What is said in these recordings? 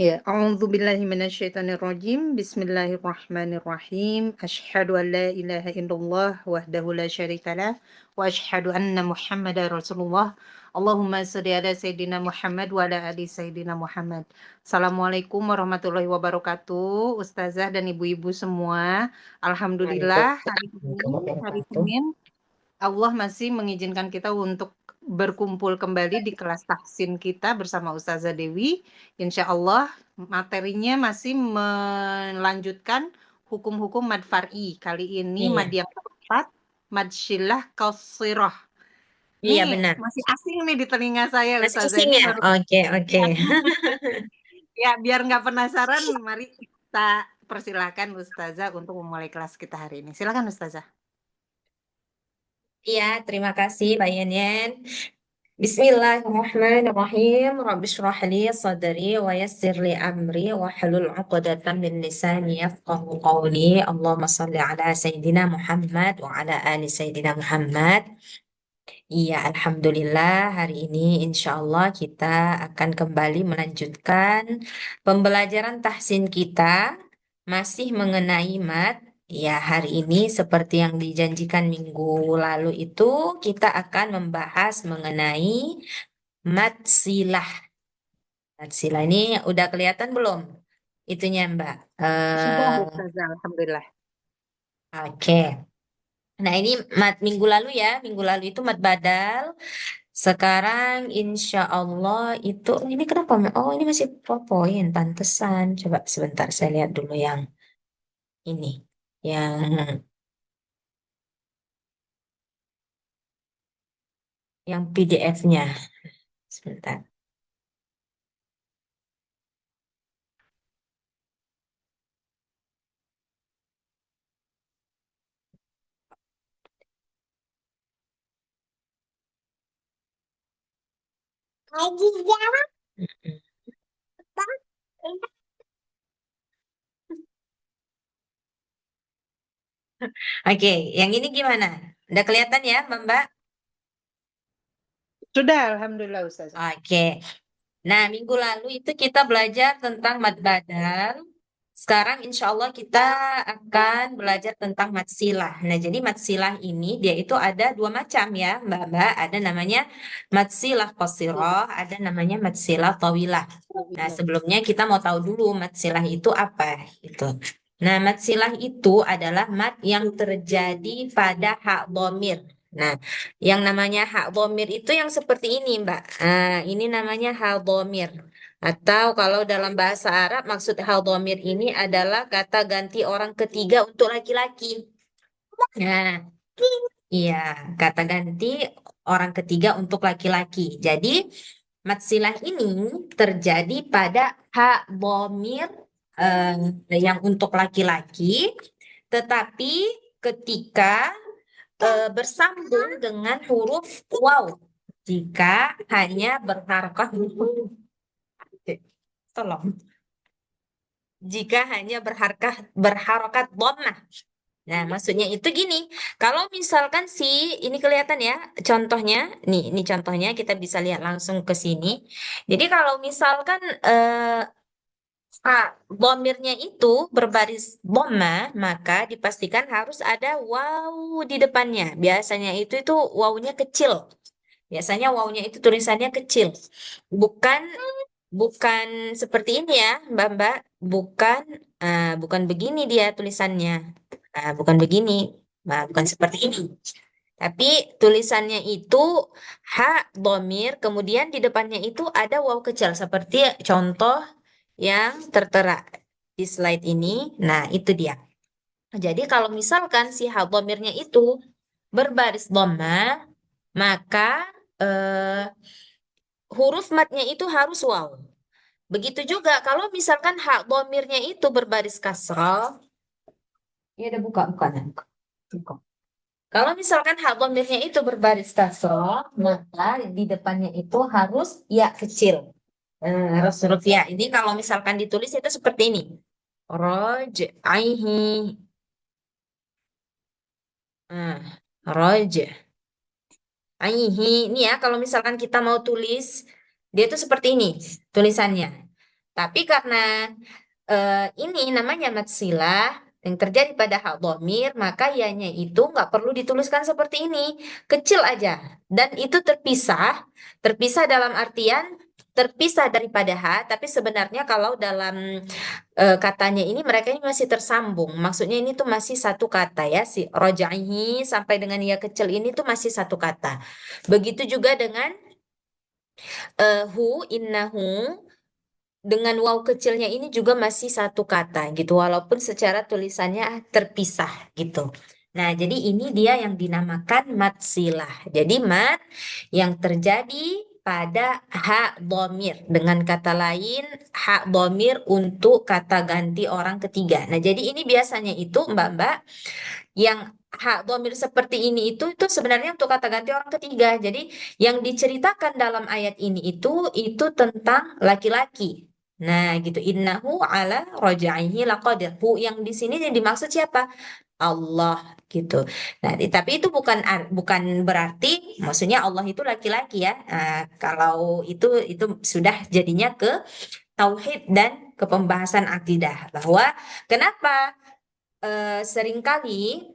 Ya, a'udzubillahi minasyaitonirrajim. Bismillahirrahmanirrahim. Asyhadu an la ilaha illallah wahdahu la syarikalah wa asyhadu anna Muhammadar Rasulullah. Allahumma shalli ala sayyidina Muhammad wa ala ali sayyidina Muhammad. Assalamualaikum warahmatullahi wabarakatuh, Ustazah dan ibu-ibu semua. Alhamdulillah hari ini, Waalaikumsalam hari wabarakatuh. Senin, Allah masih mengizinkan kita untuk berkumpul kembali di kelas tahsin kita bersama Ustazah Dewi. Insya Allah materinya masih melanjutkan hukum-hukum mad far'i. Kali ini mad Iya, yang keempat, mad syilah qasirah. iya Nih benar. masih asing nih di telinga saya Masih Ustazah. asing Ini ya? baru Oke, oke. ya, ya biar nggak penasaran, mari kita persilahkan Ustazah untuk memulai kelas kita hari ini. Silakan Ustazah. Iya, terima kasih Mbak Yenyen. Bismillahirrahmanirrahim. Rabbi shrah li sadri wa yassir li amri wa hlul 'uqdatam min lisani yafqahu qawli. Allahumma shalli ala Sayyidina Muhammad wa ala ali Sayyidina Muhammad. Iya, Alhamdulillah hari ini insya Allah kita akan kembali melanjutkan pembelajaran tahsin kita masih mengenai mat. Ya, hari ini seperti yang dijanjikan minggu lalu itu kita akan membahas mengenai mat silah. Mat silah ini udah kelihatan belum? Itunya Mbak. Sudah Ustazah, Alhamdulillah. Oke. Nah, ini mat minggu lalu ya. Minggu lalu itu mat badal. Sekarang insya Allah itu, oh, ini kenapa? Oh, ini masih PowerPoint, pantesan. Coba sebentar saya lihat dulu yang ini, yang PDF-nya. Sebentar. Mm-mm. Oke, yang ini gimana? Udah kelihatan ya, Mbak? Sudah, Alhamdulillah Ustazah. Oke. Nah, minggu lalu itu kita belajar tentang mad badal. Sekarang insya Allah kita akan belajar tentang mad silah. Nah, jadi mad silah ini dia itu ada dua macam ya, Mbak-mbak. Ada namanya mad silah qasirah, ada namanya mad silah tawilah. Nah, sebelumnya kita mau tahu dulu mad silah itu apa gitu. Nah, mad silah itu adalah mad yang terjadi pada hak dhamir. Nah, yang namanya hak dhamir itu yang seperti ini, Mbak. Nah, ini namanya hak dhamir. Atau kalau dalam bahasa Arab, maksud hal dhamir ini adalah kata ganti orang ketiga untuk laki-laki. Nah, iya, kata ganti orang ketiga untuk laki-laki. Jadi, matsilah ini terjadi pada hak dhamir yang untuk laki-laki, tetapi ketika bersambung dengan huruf waw, jika hanya berharokat, tolong, jika hanya berharokat dhammah. Nah, maksudnya itu gini, kalau misalkan si ini kelihatan ya contohnya, ini contohnya kita bisa lihat langsung ke sini. Jadi kalau misalkan dhamirnya itu berbaris dhamma, maka dipastikan harus ada waw di depannya. Biasanya itu wawnya kecil. Biasanya wawnya itu tulisannya kecil. Bukan bukan seperti ini ya, Mbak-mbak. Bukan begini dia tulisannya. Bukan begini. Nah, bukan seperti ini. Tapi tulisannya itu hak domir, kemudian di depannya itu ada waw kecil seperti contoh yang tertera di slide ini. Nah, itu dia. Jadi kalau misalkan si hak domirnya itu berbaris dhamma, maka eh, huruf matnya itu harus waw. Begitu juga kalau misalkan hak domirnya itu berbaris kasrah, ya udah buka, buka, nah, buka. Buka. Kalau misalkan hak domirnya itu berbaris kasroh, maka di depannya itu harus ya kecil. Harus huruf ya. Ini kalau misalkan ditulis itu seperti ini. Roj, aihi. Roj, aihi. Ini ya, kalau misalkan kita mau tulis, dia tuh seperti ini tulisannya. Tapi karena ini namanya matsilah yang terjadi pada hak dhamir, maka ianya itu nggak perlu dituliskan seperti ini, kecil aja. Dan itu terpisah, terpisah dalam artian terpisah daripada ha, tapi sebenarnya kalau dalam katanya ini mereka ini masih tersambung. Maksudnya ini tuh masih satu kata ya, si rojaihi sampai dengan ya kecil ini tuh masih satu kata. Begitu juga dengan innahu dengan waw kecilnya ini juga masih satu kata gitu, walaupun secara tulisannya terpisah gitu. Nah, jadi ini dia yang dinamakan mat silah. Jadi mat yang terjadi pada hak domir. Dengan kata lain, hak domir untuk kata ganti orang ketiga. Nah, jadi ini biasanya itu Mbak-Mbak yang hak domir seperti ini itu sebenarnya untuk kata ganti orang ketiga. Jadi yang diceritakan dalam ayat ini itu tentang laki-laki. Nah, gitu. Innahu ala rajaihi laqadir. Hu yang di sini yang dimaksud siapa? Allah gitu. Nah, tapi itu bukan berarti maksudnya Allah itu laki-laki ya. Nah, kalau itu sudah jadinya ke tauhid dan ke pembahasan akidah bahwa kenapa seringkali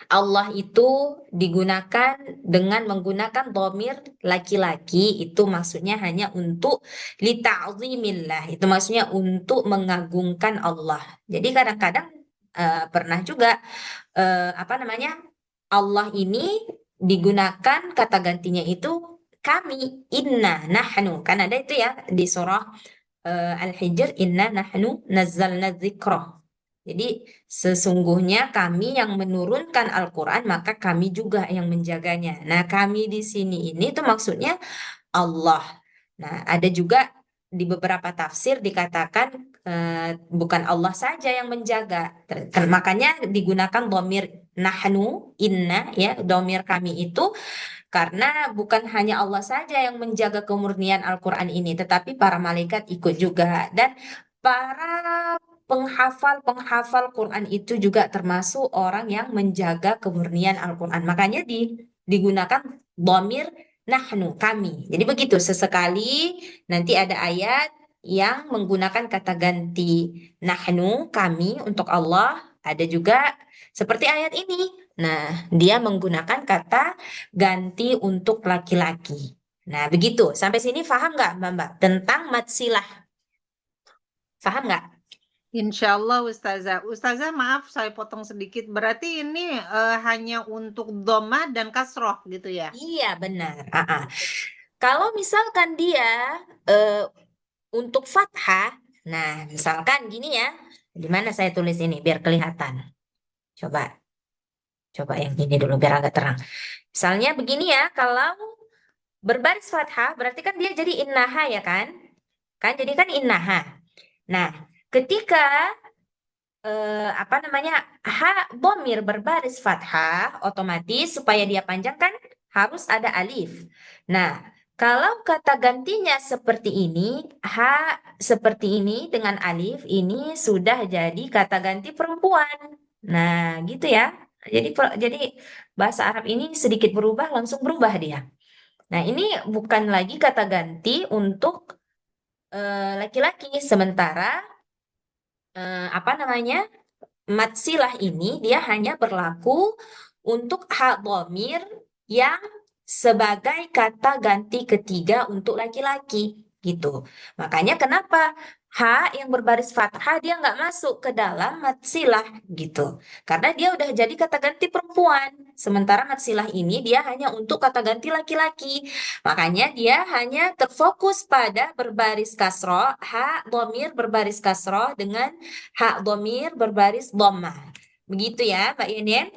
Allah itu digunakan dengan menggunakan dhamir laki-laki itu maksudnya hanya untuk lita'zimillah itu maksudnya untuk mengagungkan Allah. Jadi kadang-kadang pernah juga apa namanya Allah ini digunakan kata gantinya itu kami inna nahnu kan ada itu ya di surah Al-Hijr inna nahnu nazzalna dzikra. Jadi sesungguhnya kami yang menurunkan Al-Quran, maka kami juga yang menjaganya. Nah, kami di sini ini tuh maksudnya Allah. Nah, ada juga di beberapa tafsir dikatakan bukan Allah saja yang menjaga. Makanya digunakan domir nahnu, inna, ya, domir kami itu karena bukan hanya Allah saja yang menjaga kemurnian Al-Quran ini, tetapi para malaikat ikut juga. Dan para penghafal-penghafal Quran itu juga termasuk orang yang menjaga kemurnian Al-Quran. Makanya digunakan domir nahnu, kami. Jadi begitu, sesekali nanti ada ayat yang menggunakan kata ganti nahnu, kami untuk Allah. Ada juga seperti ayat ini. Nah, dia menggunakan kata ganti untuk laki-laki. Nah, begitu. Sampai sini paham nggak, Mbak, tentang matsilah? Paham nggak? Insya Allah Ustazah. Ustazah maaf saya potong sedikit. Berarti ini hanya untuk doma dan kasroh gitu ya? Iya, benar. Kalau misalkan dia eh, untuk fathah, nah, misalkan gini ya, di mana saya tulis ini biar kelihatan. Coba, coba yang ini dulu biar agak terang. Misalnya begini ya, kalau berbaris fathah, berarti kan dia jadi innaha ya kan? Kan jadi kan innaha. Nah, ketika apa namanya domir berbaris fathah otomatis supaya dia panjang kan harus ada alif. Nah, kalau kata gantinya seperti ini, seperti ini dengan alif ini sudah jadi kata ganti perempuan. Nah, gitu ya. Jadi bahasa Arab ini sedikit berubah langsung berubah dia. Nah, ini bukan lagi kata ganti untuk laki-laki, sementara apa namanya? Matsilah ini dia hanya berlaku untuk hak dhamir yang sebagai kata ganti ketiga untuk laki-laki gitu. Makanya kenapa hak yang berbaris fathah dia nggak masuk ke dalam matsilah gitu. Karena dia udah jadi kata ganti perempuan. Sementara matsilah ini dia hanya untuk kata ganti laki-laki. Makanya dia hanya terfokus pada berbaris kasroh, hak dhamir berbaris kasroh dengan hak domir berbaris dhammah. Begitu ya, Mbak Yenien?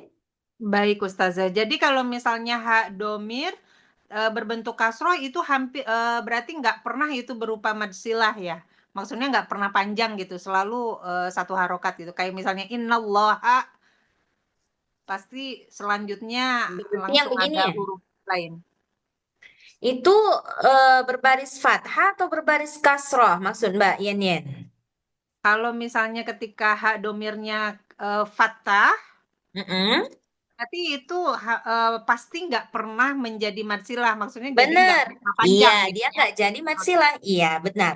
Baik Ustazah. Jadi kalau misalnya hak domir berbentuk kasroh itu hampir berarti nggak pernah itu berupa madsilah ya. Maksudnya nggak pernah panjang gitu, selalu satu harokat gitu. Kayak misalnya innallaha pasti selanjutnya Berarti yang langsung begini ada ya. huruf lain. Itu berbaris fathah atau berbaris kasroh maksud Mbak Yenien? Kalau misalnya ketika hak domirnya fathah, Mm-mm. Berarti itu pasti nggak pernah menjadi matsilah, maksudnya jadi nggak Benar. fathah Iya, panjang gitu dia ya. nggak jadi matsilah. Iya, benar.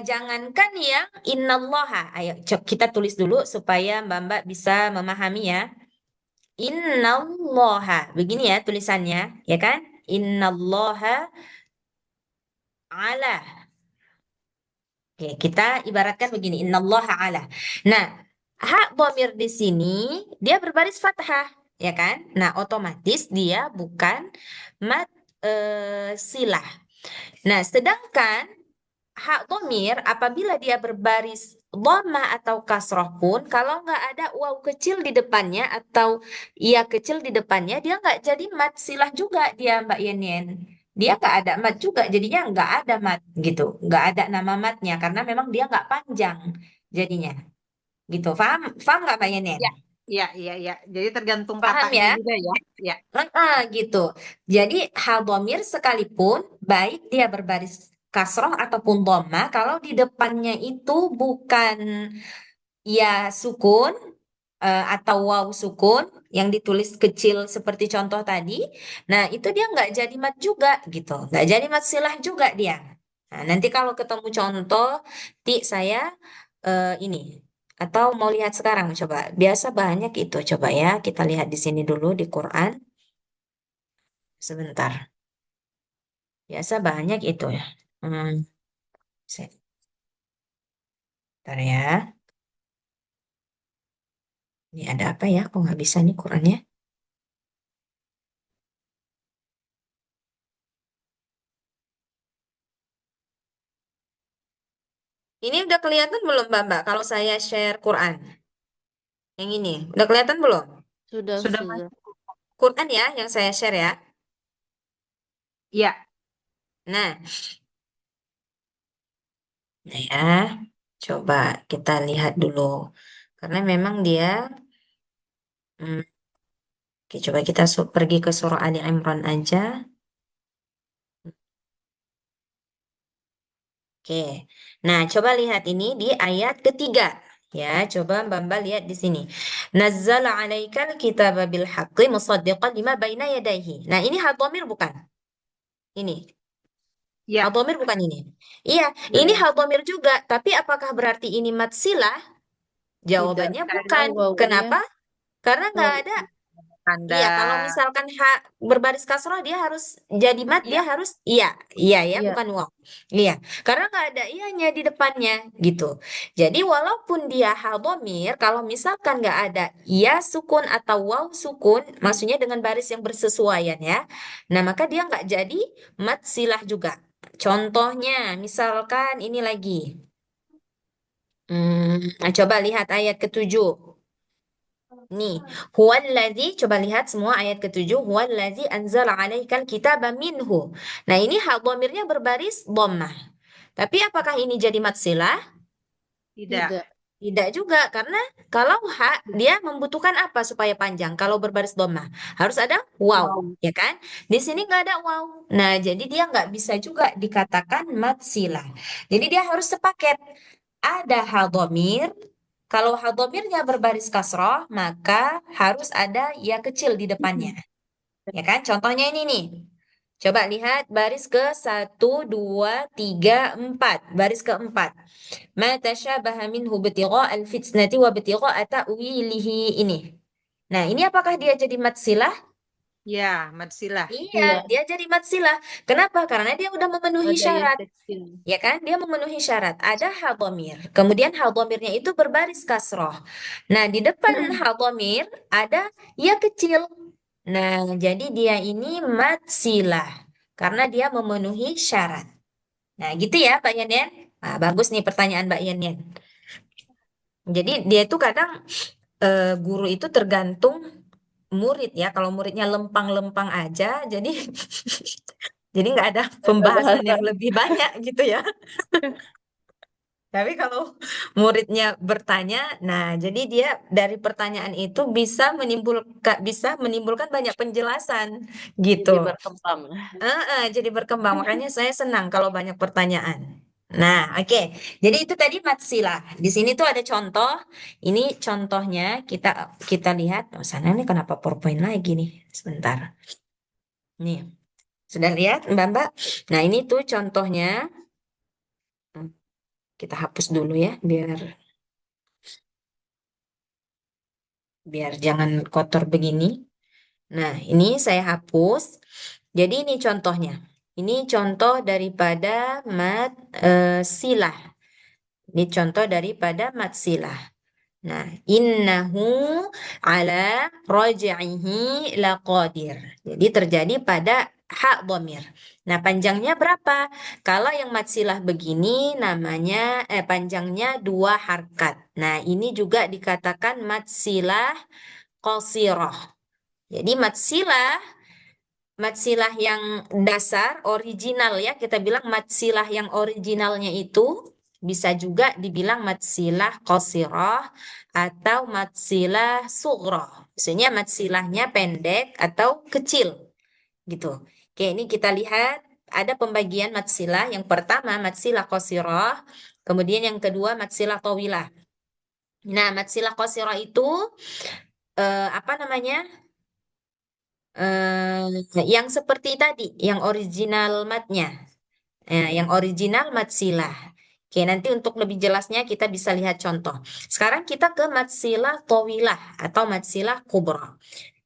Jangankan yang innallaha. Ayo, kita tulis dulu supaya Mbak-mbak bisa memahami ya. Innallaha. Begini ya tulisannya, ya kan? Innallaha ala. Oke, kita ibaratkan begini. Innallaha ala. Nah, hak dhamir di sini dia berbaris fathah, ya kan? Nah, otomatis dia bukan mat silah. Nah, sedangkan hak domir apabila dia berbaris dhammah atau kasroh pun kalau nggak ada waw kecil di depannya atau ia kecil di depannya dia nggak jadi mat silah juga dia Mbak Yenien. Dia nggak ada mat juga jadinya nggak ada mat gitu, nggak ada nama matnya karena memang dia nggak panjang jadinya gitu. Paham? Paham nggak Mbak Yenien? Ya, iya, iya, iya. Jadi tergantung Paham katanya ya? juga ya. Ya, Gitu. Jadi hal domir sekalipun baik dia berbaris kasroh ataupun dhammah kalau di depannya itu bukan ya sukun atau waw sukun yang ditulis kecil seperti contoh tadi, nah itu dia nggak jadi mat juga gitu, nggak jadi mat silah juga dia. Nah, nanti kalau ketemu contoh, saya ini atau mau lihat sekarang coba. Biasa banyak itu coba ya kita lihat di sini dulu di Quran sebentar. Biasa banyak itu ya. Hmm, sebentar ya. Ini ada apa ya? Kok nggak bisa nih Qurannya? Ini udah kelihatan belum, Mbak? Kalau saya share Quran, yang ini udah kelihatan belum? Sudah, sudah sudah. masuk. Quran ya, yang saya share ya. Iya, Nah, nah ya, coba kita lihat dulu. Karena memang dia, hmm, oke, coba kita pergi ke surah Ali Imran aja. Oke, nah coba lihat ini di ayat ketiga. Ya, coba Mbak lihat di sini. Nazzala alaikal kitaba bil haqqi musaddiqan lima baina yadayhi. Nah, ini hal dhamir bukan? Ini. Hal iya, dhamir bukan ini. Iya, ini benar. hal dhamir juga. Tapi apakah berarti ini matsilah? Tidak, Jawabannya karena bukan. wawunya Kenapa? Karena nggak waw ada. Tanda, Iya, kalau misalkan hak berbaris kasroh dia harus jadi mat, dia iya, harus iya, iya ya, iya. bukan waw. Iya, karena nggak ada ianya di depannya gitu. Jadi walaupun dia hal dhamir, kalau misalkan nggak ada iya sukun atau waw sukun, maksudnya dengan baris yang bersesuaian ya. Nah, maka dia nggak jadi mat silah juga. Contohnya, misalkan ini lagi. Coba lihat ayat ketujuh. Nih, huwallazi, coba lihat semua ayat ketujuh, huwallazi anzala alaikal kitaba minhu. Nah, ini hak dhamirnya berbaris dhammah. Tapi apakah ini jadi matsilah? tidak. Tidak. Tidak juga, karena kalau hak dia membutuhkan apa supaya panjang? Kalau berbaris dhammah harus ada waw, Wow. ya kan? Di sini nggak ada waw. Nah, jadi dia nggak bisa juga dikatakan matsilah. Jadi dia harus sepaket. Ada hal dhamir. Kalau hal dhamirnya berbaris kasroh, maka harus ada ya kecil di depannya. Ya kan? Contohnya ini nih. Coba lihat baris ke satu, dua, tiga, empat. Baris keempat. Ma tasyabaha minhu al fitnati wa btigha'a ta'wilihi ini. Nah, ini apakah dia jadi matsilah? Ya, matsilah. Iya, Iya, dia jadi matsilah. Kenapa? Karena dia udah memenuhi ada ya syarat. kecil. Ya kan? Dia memenuhi syarat. Ada hal dhamir. Kemudian hal dhamirnya itu berbaris kasroh. Nah, di depan hal dhamir ada ya kecil. Nah, jadi dia ini matsilah. Karena dia memenuhi syarat. Nah, gitu ya Pak Yanyan. Nah, bagus nih pertanyaan Mbak Yanyan. Jadi dia itu kadang guru itu tergantung murid ya. Kalau muridnya lempang-lempang aja, jadi jadi nggak ada Ada pembahasan yang bahasan. lebih banyak gitu ya. Tapi kalau muridnya bertanya, nah jadi dia dari pertanyaan itu bisa menimbulkan banyak penjelasan gitu. Jadi berkembang. Jadi berkembang. Makanya saya senang kalau banyak pertanyaan. Nah, oke. Jadi itu tadi matsilah. Di sini tuh ada contoh. Ini contohnya kita kita lihat. Oh, sana nih kenapa PowerPoint lagi nih? Sebentar. Nih, sudah lihat Mbak-mbak? Nah, ini tuh contohnya. Hmm, Kita hapus dulu ya, biar biar jangan kotor begini. Nah, ini saya hapus. Jadi ini contohnya. Ini contoh daripada mat silah. Ini contoh daripada mat silah. Nah, innahu ala raj'ihi laqadir. Jadi terjadi pada hak dhamir. Nah, panjangnya berapa? Kalau yang matsilah begini namanya panjangnya 2 harkat. Nah, ini juga dikatakan matsilah qasirah. Jadi matsilah yang dasar, original ya, kita bilang matsilah yang originalnya itu bisa juga dibilang matsilah qasirah atau matsilah sughroh. Maksudnya matsilahnya pendek atau kecil gitu. Oke, ini kita lihat ada pembagian matsilah. Yang pertama matsilah qasirah, kemudian yang kedua matsilah tawilah. Nah, matsilah qasirah itu apa namanya? Yang seperti tadi, yang original matnya. Yang original mat silah. Oke, nanti untuk lebih jelasnya kita bisa lihat contoh. Sekarang kita ke matsilah tawilah atau matsilah kubra.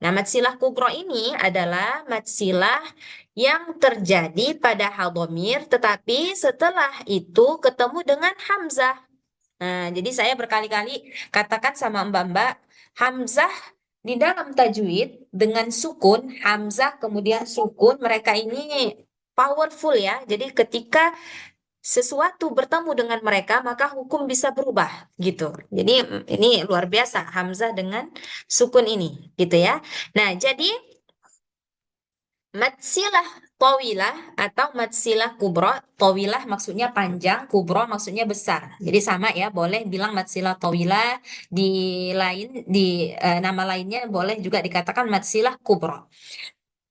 Nah, matsilah kubra ini adalah matsilah yang terjadi pada hadhamir, tetapi setelah itu ketemu dengan hamzah. Nah, jadi saya berkali-kali katakan sama Mbak-mbak, hamzah di dalam tajwid dengan sukun, hamzah kemudian sukun, mereka ini powerful ya. Jadi ketika sesuatu bertemu dengan mereka, maka hukum bisa berubah gitu. Jadi ini luar biasa hamzah dengan sukun ini gitu ya. Nah, jadi matsilah tawilah atau matsilah kubro, tawilah maksudnya panjang, kubro maksudnya besar. Jadi sama ya, boleh bilang matsilah tawilah di nama lainnya boleh juga dikatakan matsilah kubro.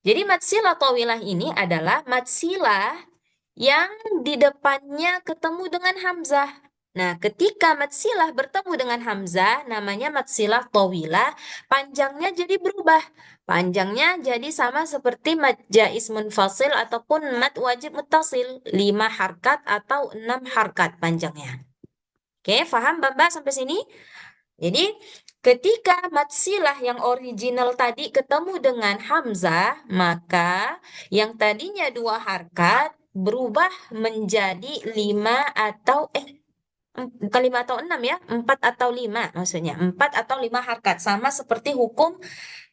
Jadi matsilah tawilah ini adalah matsilah yang di depannya ketemu dengan hamzah. Nah, ketika matsilah bertemu dengan hamzah, namanya matsilah tawilah, panjangnya jadi berubah. Panjangnya jadi sama seperti mad jaiz munfasil ataupun mad wajib muttasil, 5 harkat atau 6 harkat panjangnya. Oke, paham Mbak sampai sini? Jadi, ketika matsilah yang original tadi ketemu dengan hamzah, maka yang tadinya 2 harkat berubah menjadi 5 atau bukan 5 atau 6 ya, 4 atau 5 maksudnya, 4 atau 5 harkat sama seperti hukum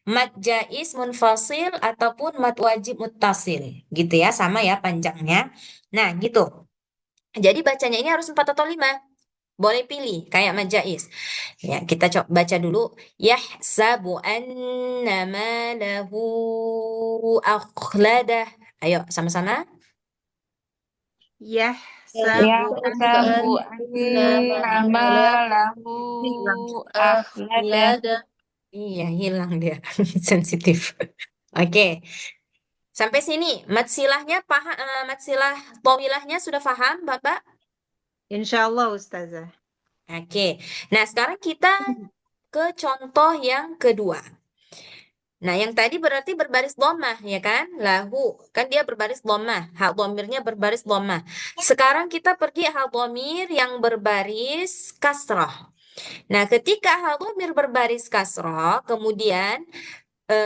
mad jaiz munfasil ataupun mad wajib muttasil, gitu ya, sama ya panjangnya. Nah, gitu. Jadi bacanya ini harus 4 atau 5. Boleh pilih kayak majais. Ya, kita coba baca dulu. Yahsabu anna malahu akhladah. Ayo sama-sama. Yahsabu يحسب an أن ماله أخلده. Iya, hilang dia. Sensitif. Oke. Sampai sini, matsilahnya paham, matsilah tawilahnya sudah paham, Bapak? Insyaallah Ustazah. Oke. Nah, sekarang kita ke contoh yang kedua. Nah, yang tadi berarti berbaris dhammah, ya kan? Lahu, kan dia berbaris dhammah. Hak dhamirnya berbaris dhammah. Sekarang kita pergi hak dhamir yang berbaris kasrah. Nah, ketika hak dhamir berbaris kasrah, kemudian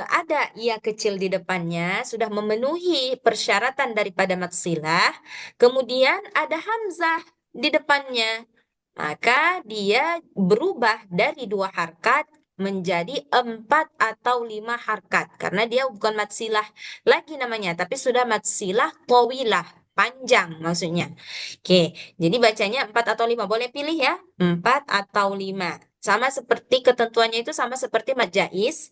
ada ia kecil di depannya, sudah memenuhi persyaratan daripada maksilah, kemudian ada hamzah di depannya. Maka dia berubah dari 2 harkat menjadi 4 atau 5 harkat. Karena dia bukan matsilah lagi namanya, tapi sudah matsilah tawilah, panjang maksudnya. Oke, jadi bacanya 4 atau 5. Boleh pilih ya, 4 atau 5. Sama seperti ketentuannya itu sama seperti mad jaiz.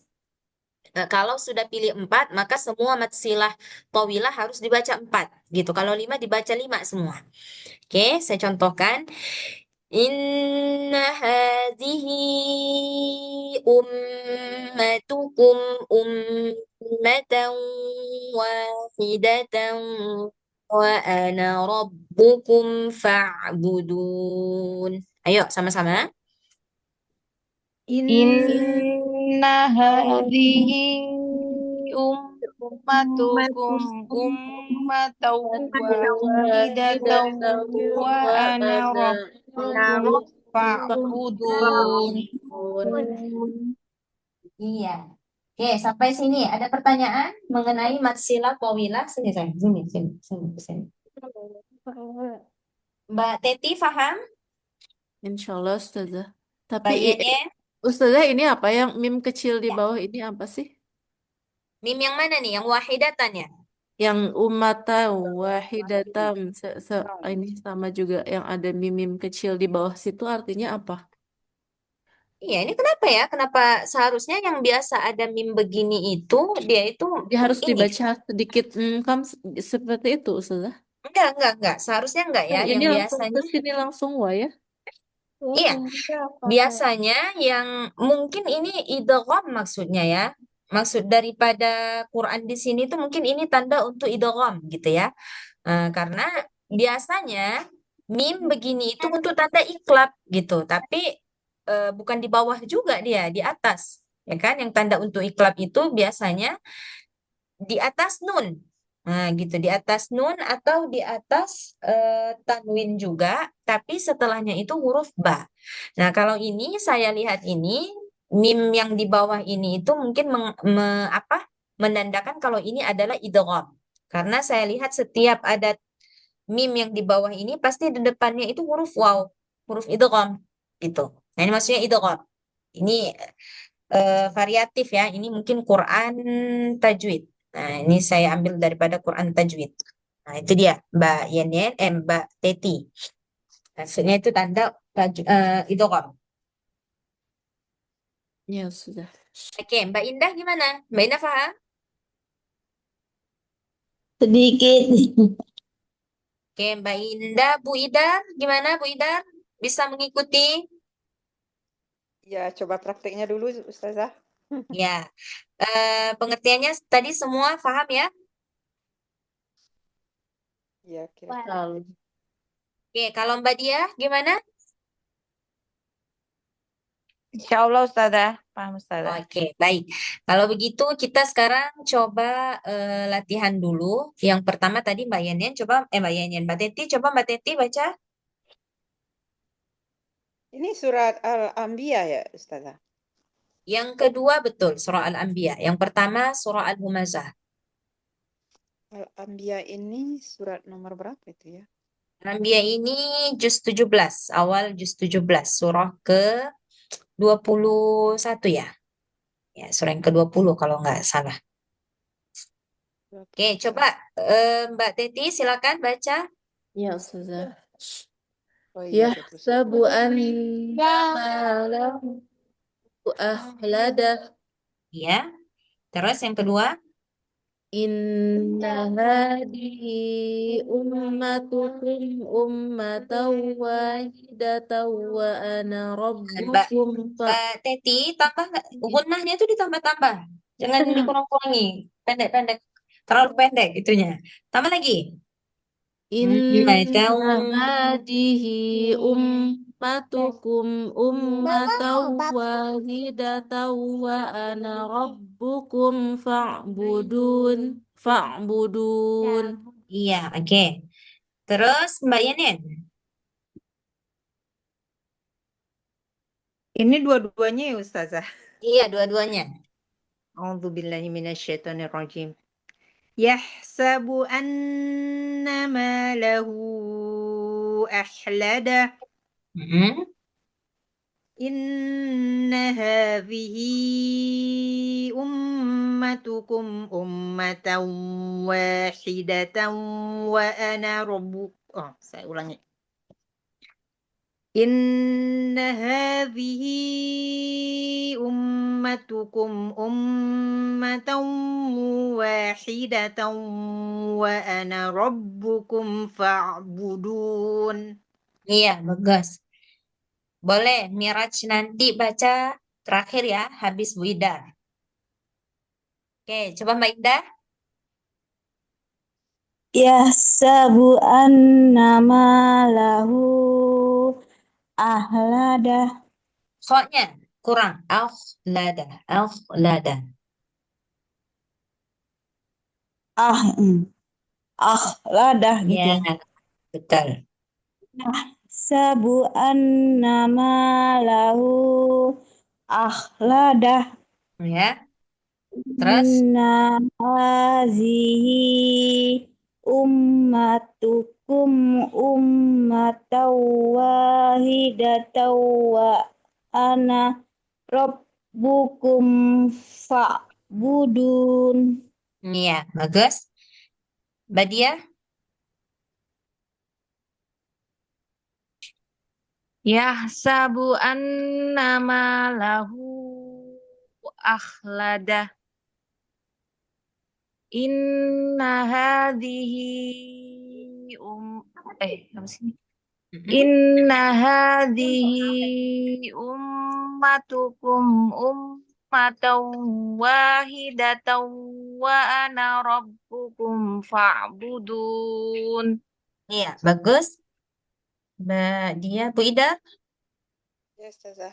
Kalau sudah pilih 4, maka semua matsilah tawilah harus dibaca 4. Gitu. Kalau 5 dibaca 5 semua. Oke, saya contohkan. Inna hadhihi ummatukum ummatan wahidatan wa ana rabbukum fa'budun. Ayo sama-sama. In Inna hadhihi ummatukum ummatan wahidatan wa ana rabbukum fa'budun. Iya. Oke, sampai sini ada pertanyaan mengenai matsilah tawilah. Sini, sayang. Sini, sini, sini, sini. Mbak Teti, paham? Insya Allah Ustazah. Tapi Mbak Yenyen? Ustazah ini apa yang mim kecil di Ya. bawah ini apa sih? Mim yang mana nih? Yang wahidatan ya? Yang ummatan wahidatam ini sama juga yang ada mim kecil di bawah situ artinya apa? Iya, ini kenapa ya? Kenapa seharusnya yang biasa ada mim begini itu, dia itu Dia harus ini? dibaca sedikit seperti itu Ustazah. Enggak. Seharusnya enggak Kan ya. Yang ini langsung ke biasanya, sini langsung wa ya. iya. Biasanya yang mungkin ini idgham maksudnya ya. Maksud daripada Quran di sini tuh mungkin ini tanda untuk idgham gitu ya. Karena biasanya mim begini itu untuk tanda iklab gitu, tapi bukan di bawah juga dia, di atas. Ya kan, yang tanda untuk iklab itu biasanya di atas nun. Nah, gitu, di atas nun atau di atas tanwin juga, tapi setelahnya itu huruf ba. Nah, kalau ini saya lihat ini mim yang di bawah ini itu mungkin menandakan kalau ini adalah idgham. Karena saya lihat setiap ada mim yang di bawah ini pasti di depannya itu huruf waw, huruf idgham gitu. Nah, ini maksudnya idgham. Ini variatif ya. Ini mungkin Quran tajwid. Nah, ini saya ambil daripada Quran tajwid. Nah, itu dia Mbak Yenen, Mbak Teti. Maksudnya itu tanda idgham. Ya sudah. Oke, Mbak Indah gimana? Mbak Indah paham? Sedikit. Oke, Mbak Indah, Bu Ida gimana Bu Ida? Bisa mengikuti? Ya, coba prakteknya dulu, Ustazah. Ya. Pengertiannya tadi semua paham ya? Ya, kira-kira. Lalu. Oke, kalau Mbak Dia gimana? Insya Allah Ustazah. Paham Ustazah. Oke, baik. Kalau begitu kita sekarang coba latihan dulu. Yang pertama tadi Mbak Yanyan coba, Mbak Yanyan, Mbak Teti, coba Mbak Teti baca. Ini surat Al-Anbiya ya, Ustazah? Yang kedua betul, surah Al-Anbiya. Yang pertama surah Al-Humazah. Al-Anbiya ini surat nomor berapa itu ya? Al-Anbiya ini juz 17, awal juz 17, surah ke 21 ya. Ya, surah yang ke-20 kalau nggak salah. Oke, coba Mbak Teti silakan baca. Ya Ustazah. Oh iya, 21. Yahsabu anna malahu ahlada. Ya. Terus yang kedua. Inna hadihi ummatukum ummatan wahidatan wa ana rabbukum Mbak Teti, gunnahnya itu ditambah-tambah. Jangan dikurang-kurangi. Pendek-pendek. Terlalu pendek itunya. Tambah lagi. Inna hadihi ummatukum ummatan wahidatan wa ana rabbukum fa'budun. Iya, oke. Terus Mbak Yanin. Ini dua-duanya ya Ustazah. Iya, dua-duanya. A'udzubillahi minasyaitonirrajim. Yahsabu anna malahu ahlada. Mm-mm. Inna hadhihi ummatukum ummatan wahidatan wa ana rabbuk. Oh, saya ulangi. Inna hadhihi ummatukum ummatan wahidatan wa ana rabbukum fa'budun. Iya, bagus. Boleh, Miraj nanti baca terakhir ya, habis Bu Ida. Oke, coba Mbak Ida. Yahsabu annama lahu ahlada. Soalnya kurang. Akhlada. Akhlada. Ahlada gitu. Ya, betul. Yahsabu annama lahu ahlada. Ya, terus? Inna hazihi ummatukum ummatan wahidatan wa ana rabbukum fa'budun. Iya, bagus. Badia? Yahsabu annama lahu akhlada. Inna hadhihi apa sih ini? Inna hadhihi ummatukum ummatan wahidatan wa ana rabbukum fa'budun. Iya, bagus. Badia, Bu Ida? Ya, Ustazah.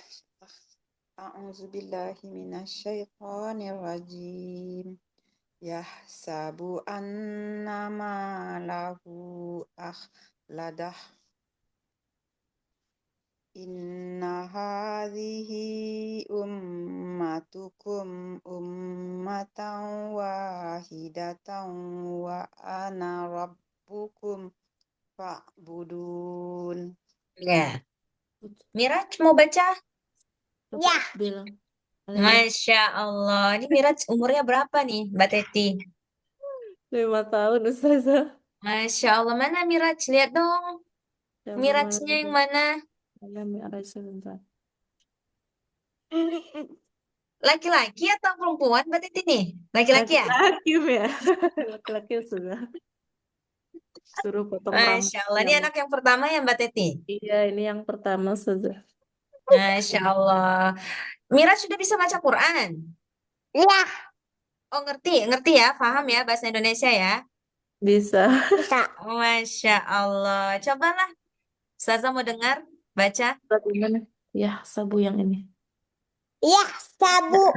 A'udzubillahi minasyaitonirrajim. Yahsabu annama lahu akhladah. Inna hadhihi ummatukum ummatan wahidatan wa ana rabbukum fa'budun. Ya. Miraj mau baca? Coba bilang. Masya Allah. Ini Miraj umurnya berapa nih, Mbak Teti? 5 tahun Ustazah. Masya Allah. Mana Miraj? Lihat dong. Coba Mirajnya yang mana? Ya, Mi'raj sebentar. Laki-laki atau perempuan, Mbak Teti nih? Laki-laki ya? Laki-laki ya. Laki-laki sudah suruh potong rambut. Masya Allah. Ini anak yang pertama ya, Mbak Teti? Iya, ini yang pertama sudah. Masya Allah. Miraj sudah bisa baca Quran? Iya. Oh, ngerti ya, paham ya bahasa Indonesia ya? Bisa. Masya Allah. Cobalah. Ustazah mau dengar, baca. Gimana? Ya, sabu yang ini. Yahsabu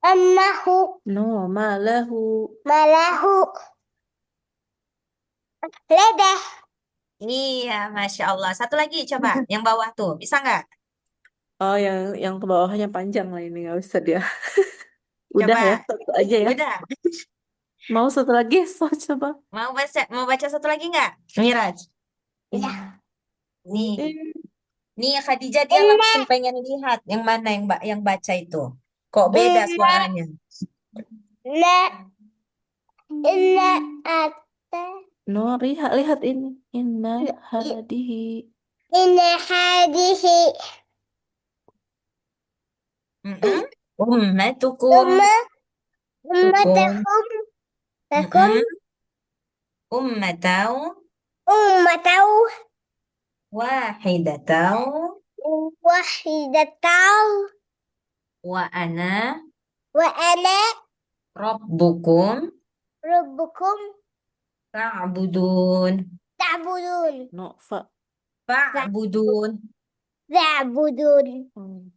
annahu No, malahu. malahu ahladah. Iya, Masya Allah. Satu lagi coba, yang bawah tuh. Bisa nggak? Oh, yang ke bawahnya panjang lah ini, nggak usah dia. Udah Coba. ya, satu aja ya. Udah. Mau satu lagi? So, coba. Mau baca satu lagi nggak? Miraj. Iya. Nih. Nih Khadijah dia langsung pengen lihat yang mana yang baca itu. Kok beda suaranya? Inna atta No, lihat ini. Inna hadihi. inna hadihi Ummatukum. ummatakum takum Ummatau ummatau wahidatau wahidatau wa ana wa ana rabbukum rabbukum fa'budun. No, Fa'budun. Ta'budun.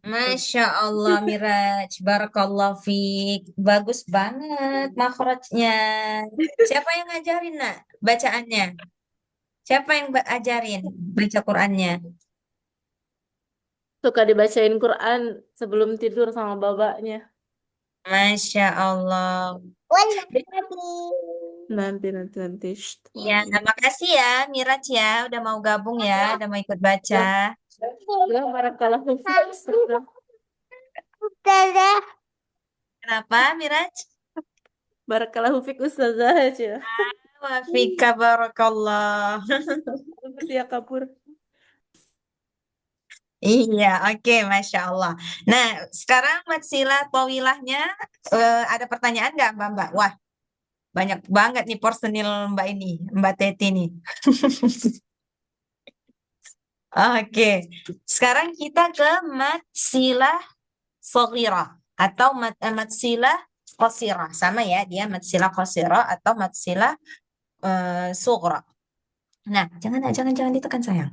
Masya Allah Miraj, barakallah fiik, bagus banget makhrajnya. Siapa yang ngajarin nak bacaannya? Siapa yang ajarin baca Qurannya? Suka dibacain Quran sebelum tidur sama babaknya. Masya Allah. Nanti. Shh. Ya, makasih ya Miraj ya, udah mau gabung ya, udah mau ikut baca. Ya, barakallahu fiik. Ustazah. Kenapa Miraj? Barakallahu fiik Ustazah aja. Wa fika barakallah. Dia kabur. Iya, oke, Masya Allah. Nah, sekarang matsilah tawilahnya ada pertanyaan nggak, Mbak? Wah, banyak banget nih personil Mbak ini, Mbak Teti nih. Oke, sekarang kita ke matsilah shaghirah atau matsilah qasirah. Sama ya, dia mad silah qasirah atau mad silah sughra. Nah, jangan ditekan sayang.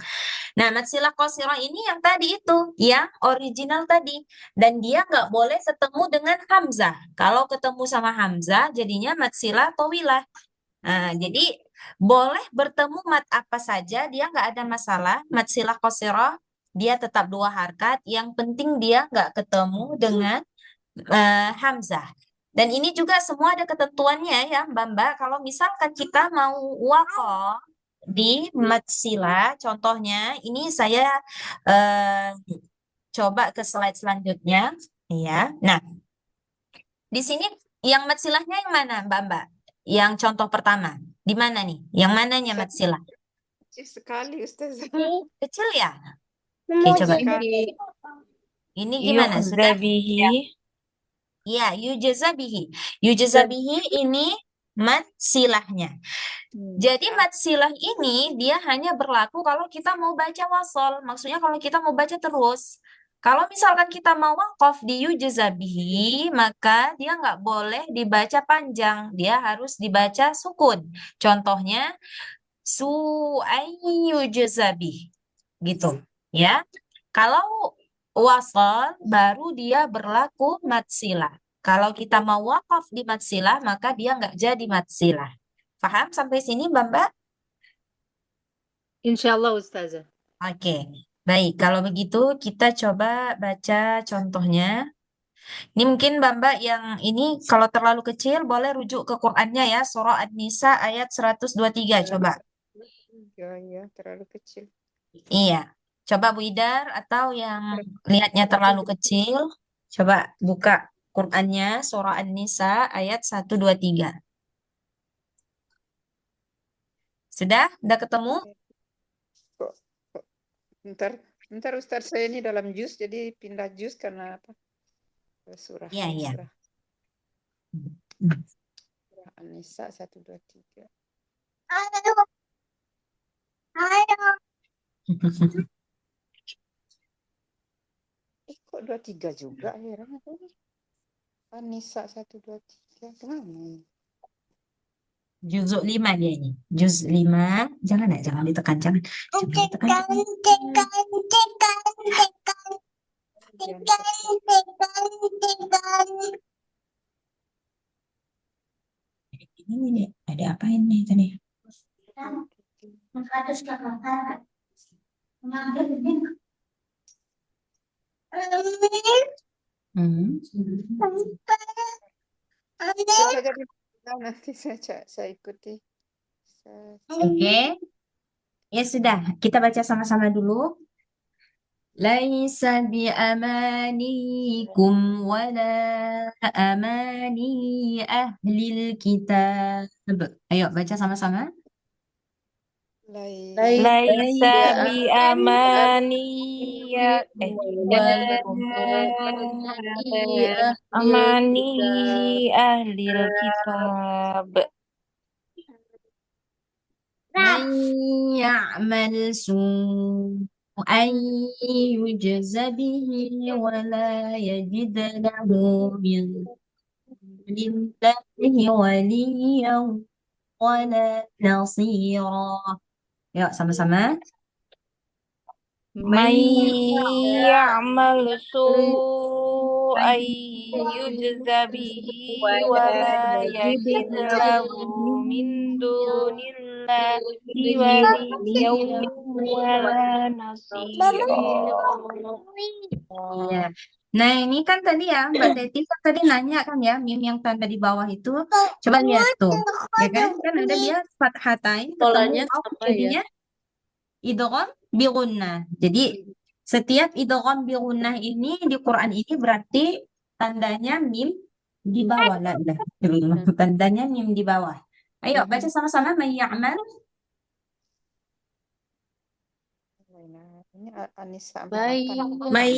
Nah, mad silah qasirah ini yang tadi itu, yang original tadi. Dan dia nggak boleh ketemu dengan hamzah. Kalau ketemu sama hamzah, jadinya mad silah tawilah. Nah, jadi boleh bertemu mat apa saja, dia nggak ada masalah. Mat silah qasirah, dia tetap 2 harkat. Yang penting dia nggak ketemu dengan hamzah. Dan ini juga semua ada ketentuannya ya, Mbak. Kalau misalkan kita mau waqaf di mat silah, contohnya ini saya eh, coba ke slide selanjutnya, ya. Nah, di sini yang mat silahnya yang mana, Mbak? Yang contoh pertama. Di mana nih? Yang mananya mat silah? Kecil sekali Ustazah. Kecil ya? Oke, coba. Sekali. Ini gimana? Sudah? Yukhza bihi. Ya, yujazabihi. Yujazabihi ini mat silahnya. Jadi mat silah ini dia hanya berlaku kalau kita mau baca wasol. Maksudnya kalau kita mau baca terus. Kalau misalkan kita mau waqaf di yujazabihi, maka dia nggak boleh dibaca panjang. Dia harus dibaca sukun. Contohnya, su'ayyujazabih. Gitu. Ya. Kalau wasal baru dia berlaku matsilah. Kalau kita mau wakaf di matsilah, maka dia nggak jadi matsilah. Paham sampai sini, Mbak? Insyaallah Ustazah. Oke, baik. Kalau begitu kita coba baca contohnya. Ini mungkin Mbak yang ini kalau terlalu kecil boleh rujuk ke Qur'annya ya. Surah An-Nisa ayat 123. Coba. Ya, terlalu kecil. Iya. Coba Bu Idar atau yang lihatnya terlalu kecil, coba buka Qur'annya surah An-Nisa ayat 123. Sudah? Udah ketemu? Kok, bentar Ustaz, saya ini dalam jus, jadi pindah jus karena apa? Surah Iya, iya. Surah An-Nisa 123. Kok 23 juga heran aku. An-Nisa 123. Kemana ini? Juzuk 5 dia ini. Juz 5. Jangan ditekan. Jangan ditekan. Ini ada apa ini tadi? Bisa jadi nanti saya ikuti. Oke. Ya sudah, kita baca sama-sama dulu. Laisa bi'amanikum wala amani ahlil kitab. Ayo baca sama-sama. Laisa bi amani ya amani ahlil kitab. Man ya'mal su'an yujza bihi wa la yajid lahu min dunillahi waliyan wa la nasira. Yuk sama-sama. Man ya'mal su'an yujza bihi wa la yajid lahu min dunillahi waliyyan wa la nasira. Iya. Nah, ini kan tadi ya, Mbak Teti kan tadi nanya kan ya, mim yang tanda di bawah itu. Coba lihat tuh. Ya kan? Kan ada dia fathatain ketemu Polanya waw, sama ya. jadinya idgham bi gunnah. Jadi setiap idgham bi gunnah ini di Quran ini berarti tandanya mim di bawah. Lah, tandanya mim di bawah. Ayo baca sama-sama may ya'mal. Ini An-Nisa Baik. 48. Man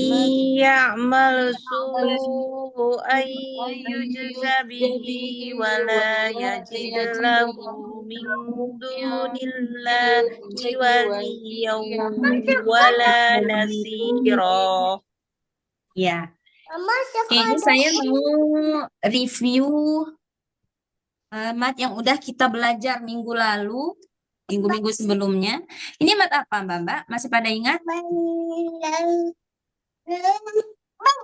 ya'mal su'an yujza bihi wa la yajid lahu min dunillahi waliyyan wa la nasira. Ya. Mama Oke, ini saya mau review mat yang udah kita belajar minggu lalu, minggu-minggu sebelumnya. Ini mat apa, Mbak? Masih pada ingat?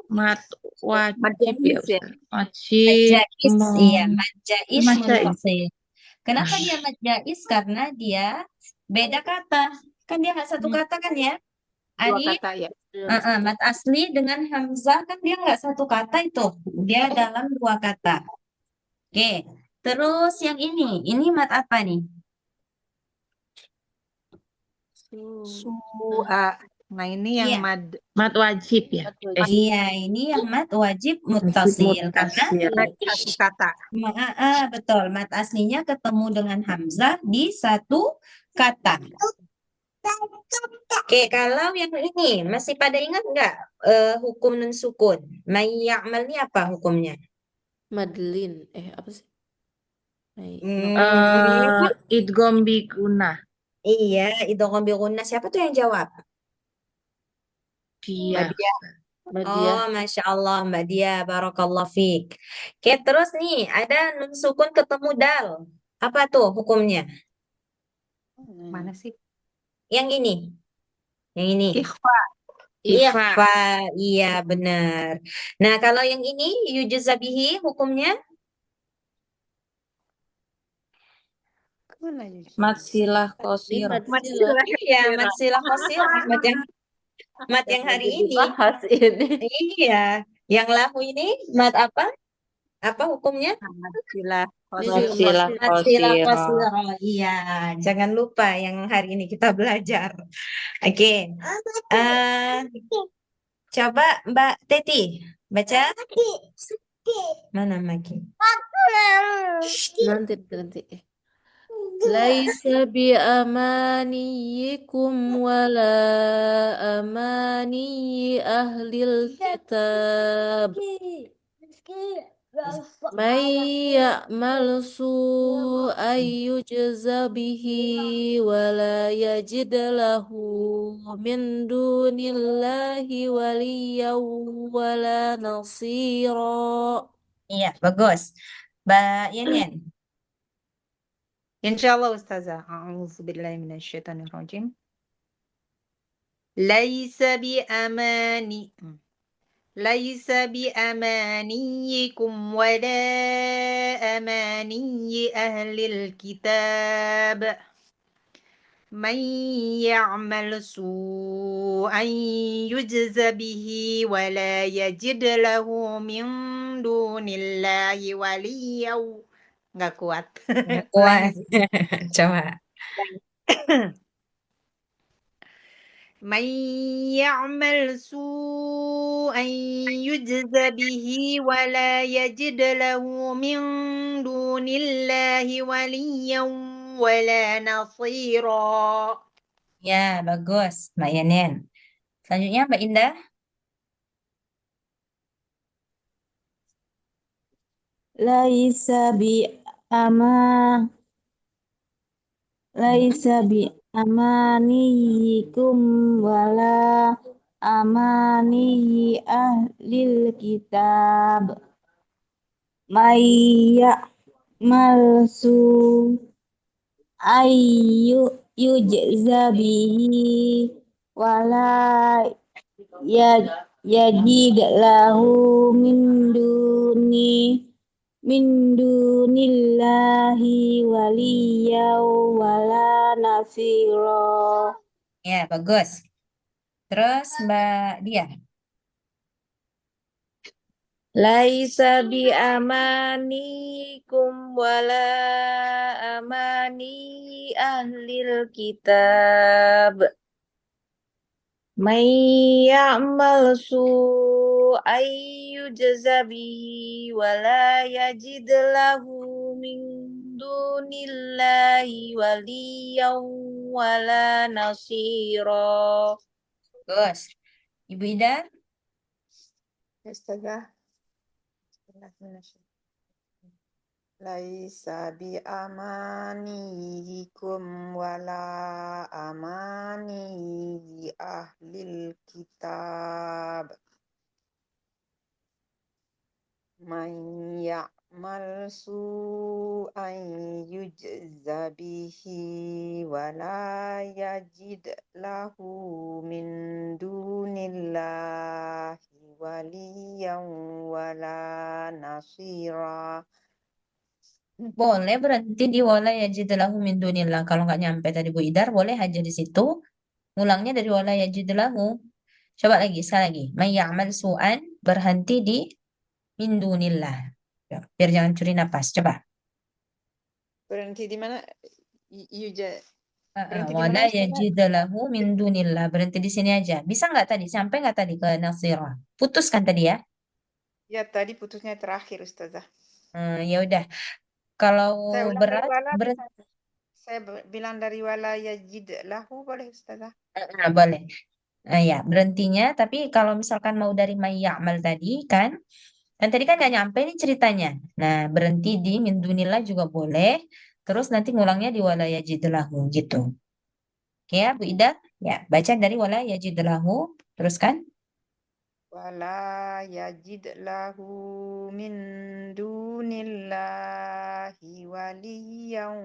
Mat wajib ya Majais ya. Ustaz. Wajib Majais, iya, majais Majais. munfasil. Kenapa dia majais? Karena dia beda kata. Kan dia nggak satu Hmm, kata kan ya? dua Ari, kata ya. mat asli dengan hamzah kan dia nggak satu kata itu. Dia dalam dua kata. Oke, terus yang ini mat apa nih? Su'a. Nah, ini yang Iya, mad Mat wajib ya. iya ini yang mat wajib Wajib muttasil karena mutasil. satu kata. betul mat aslinya ketemu dengan hamzah di satu kata. Oke, kalau yang ini masih pada ingat nggak hukum nun sukun? May ya'mal ini apa hukumnya? Madeline. Apa sih? Baik. Idgham bi gunnah. Iya, idgham bi gunnah. Siapa tuh yang jawab? Dia. Dia. Madia. Oh, Masya Allah, Mbak Dia. Barakallah fiik. Oke, terus nih, ada nun sukun ketemu dal. Apa tuh hukumnya? Mana sih? Yang ini. Yang ini. Ikhfa. Ifa. Ikhfa. Iya, benar. Nah, kalau yang ini, yujuzabihi hukumnya? Mana ya? Mat silah Ini kosiro. Madsila. Iya, matsilah qasil. Mat yang hari Lagi ini. dibahas ini. Iya. Yang lahu ini, mat apa? Apa hukumnya? Alhamdulillah. Ini Mat juga silah Madsila. Matsilah kosiro. qasiro. Iya, jangan lupa yang hari ini kita belajar. Oke. Eh, coba Mbak Teti baca. Mana Maki? Nanti. Laisa bi amaniyikum wala amani ahlil kitab. Man ya'mal su'an yujza bihi wala yajid lahu min dunillahi waliyan wala nasira. Iya, bagus. Mbak Yenyen. Insyaallah Ustazah. A'udzubillahi minasyaitonirrajim. Laisa bi amani. ليس بأمانيكم ولا أماني أهل الكتاب من يعمل سوءا يجز به ولا يجد له من دون الله وليا. Nggak kuat. Kuat. Coba. من يعمل سوءا يجز به ولا يجد له من دون الله وليا ولا نصيرا. Ya, bagus, Mbak Yenyen. Selanjutnya Mbak Indah. Laisa bi ama Laisa bi amaniyikum wala amaniyi ahlil kitab. Mayya malsu ayu yujza bihi wala yajid lahu min dunillahi waliyaw wala nasira. Ya, bagus. Terus Mbak Dia. Laisa bi amanikum wala amani ahlil kitab. May ya'mal su'an yujza bihi wala yajid lahu min dunillahi waliyan wala nasira. Bagus. Ibu Ida. Ustazah. Laisa bi amaniyikum wala amani ahlil kitab. Man ya'mal su'an yujza bihi wa la yajid lahu min dunillahi waliyan wala nasira. Boleh berhenti di wala yajid lahu min dunillah. Kalau nggak nyampe tadi Bu Idar, boleh aja di situ. Ngulangnya dari wala yajid lahu. Coba lagi, sekali lagi. May ya'mal su'an, berhenti di min dunillah. Ya, biar jangan curi napas. Coba. Berhenti di mana? Yuja. Berhenti di Wala mana, Ustazah? yajid lahu min dunillah. Berhenti di sini aja. Bisa nggak tadi? Sampai nggak tadi ke nasirah? Putuskan tadi ya. Ya, tadi putusnya terakhir, Ustazah. Ya udah. Kalau Saya ulang dari berat, wala berat. bisa. Saya bilang dari wala yajid lahu, boleh, Ustazah? Boleh. Ya, berhentinya. Tapi kalau misalkan mau dari may ya'mal tadi kan, tadi kan nggak nyampe nih ceritanya. Nah, berhenti di min dunillah juga boleh. Terus nanti ngulangnya di wala yajid lahu gitu. Oke ya, Bu Ida? Ya, baca dari wala yajid lahu. Terus kan? Wala yajid lahu min dunillahi waliyan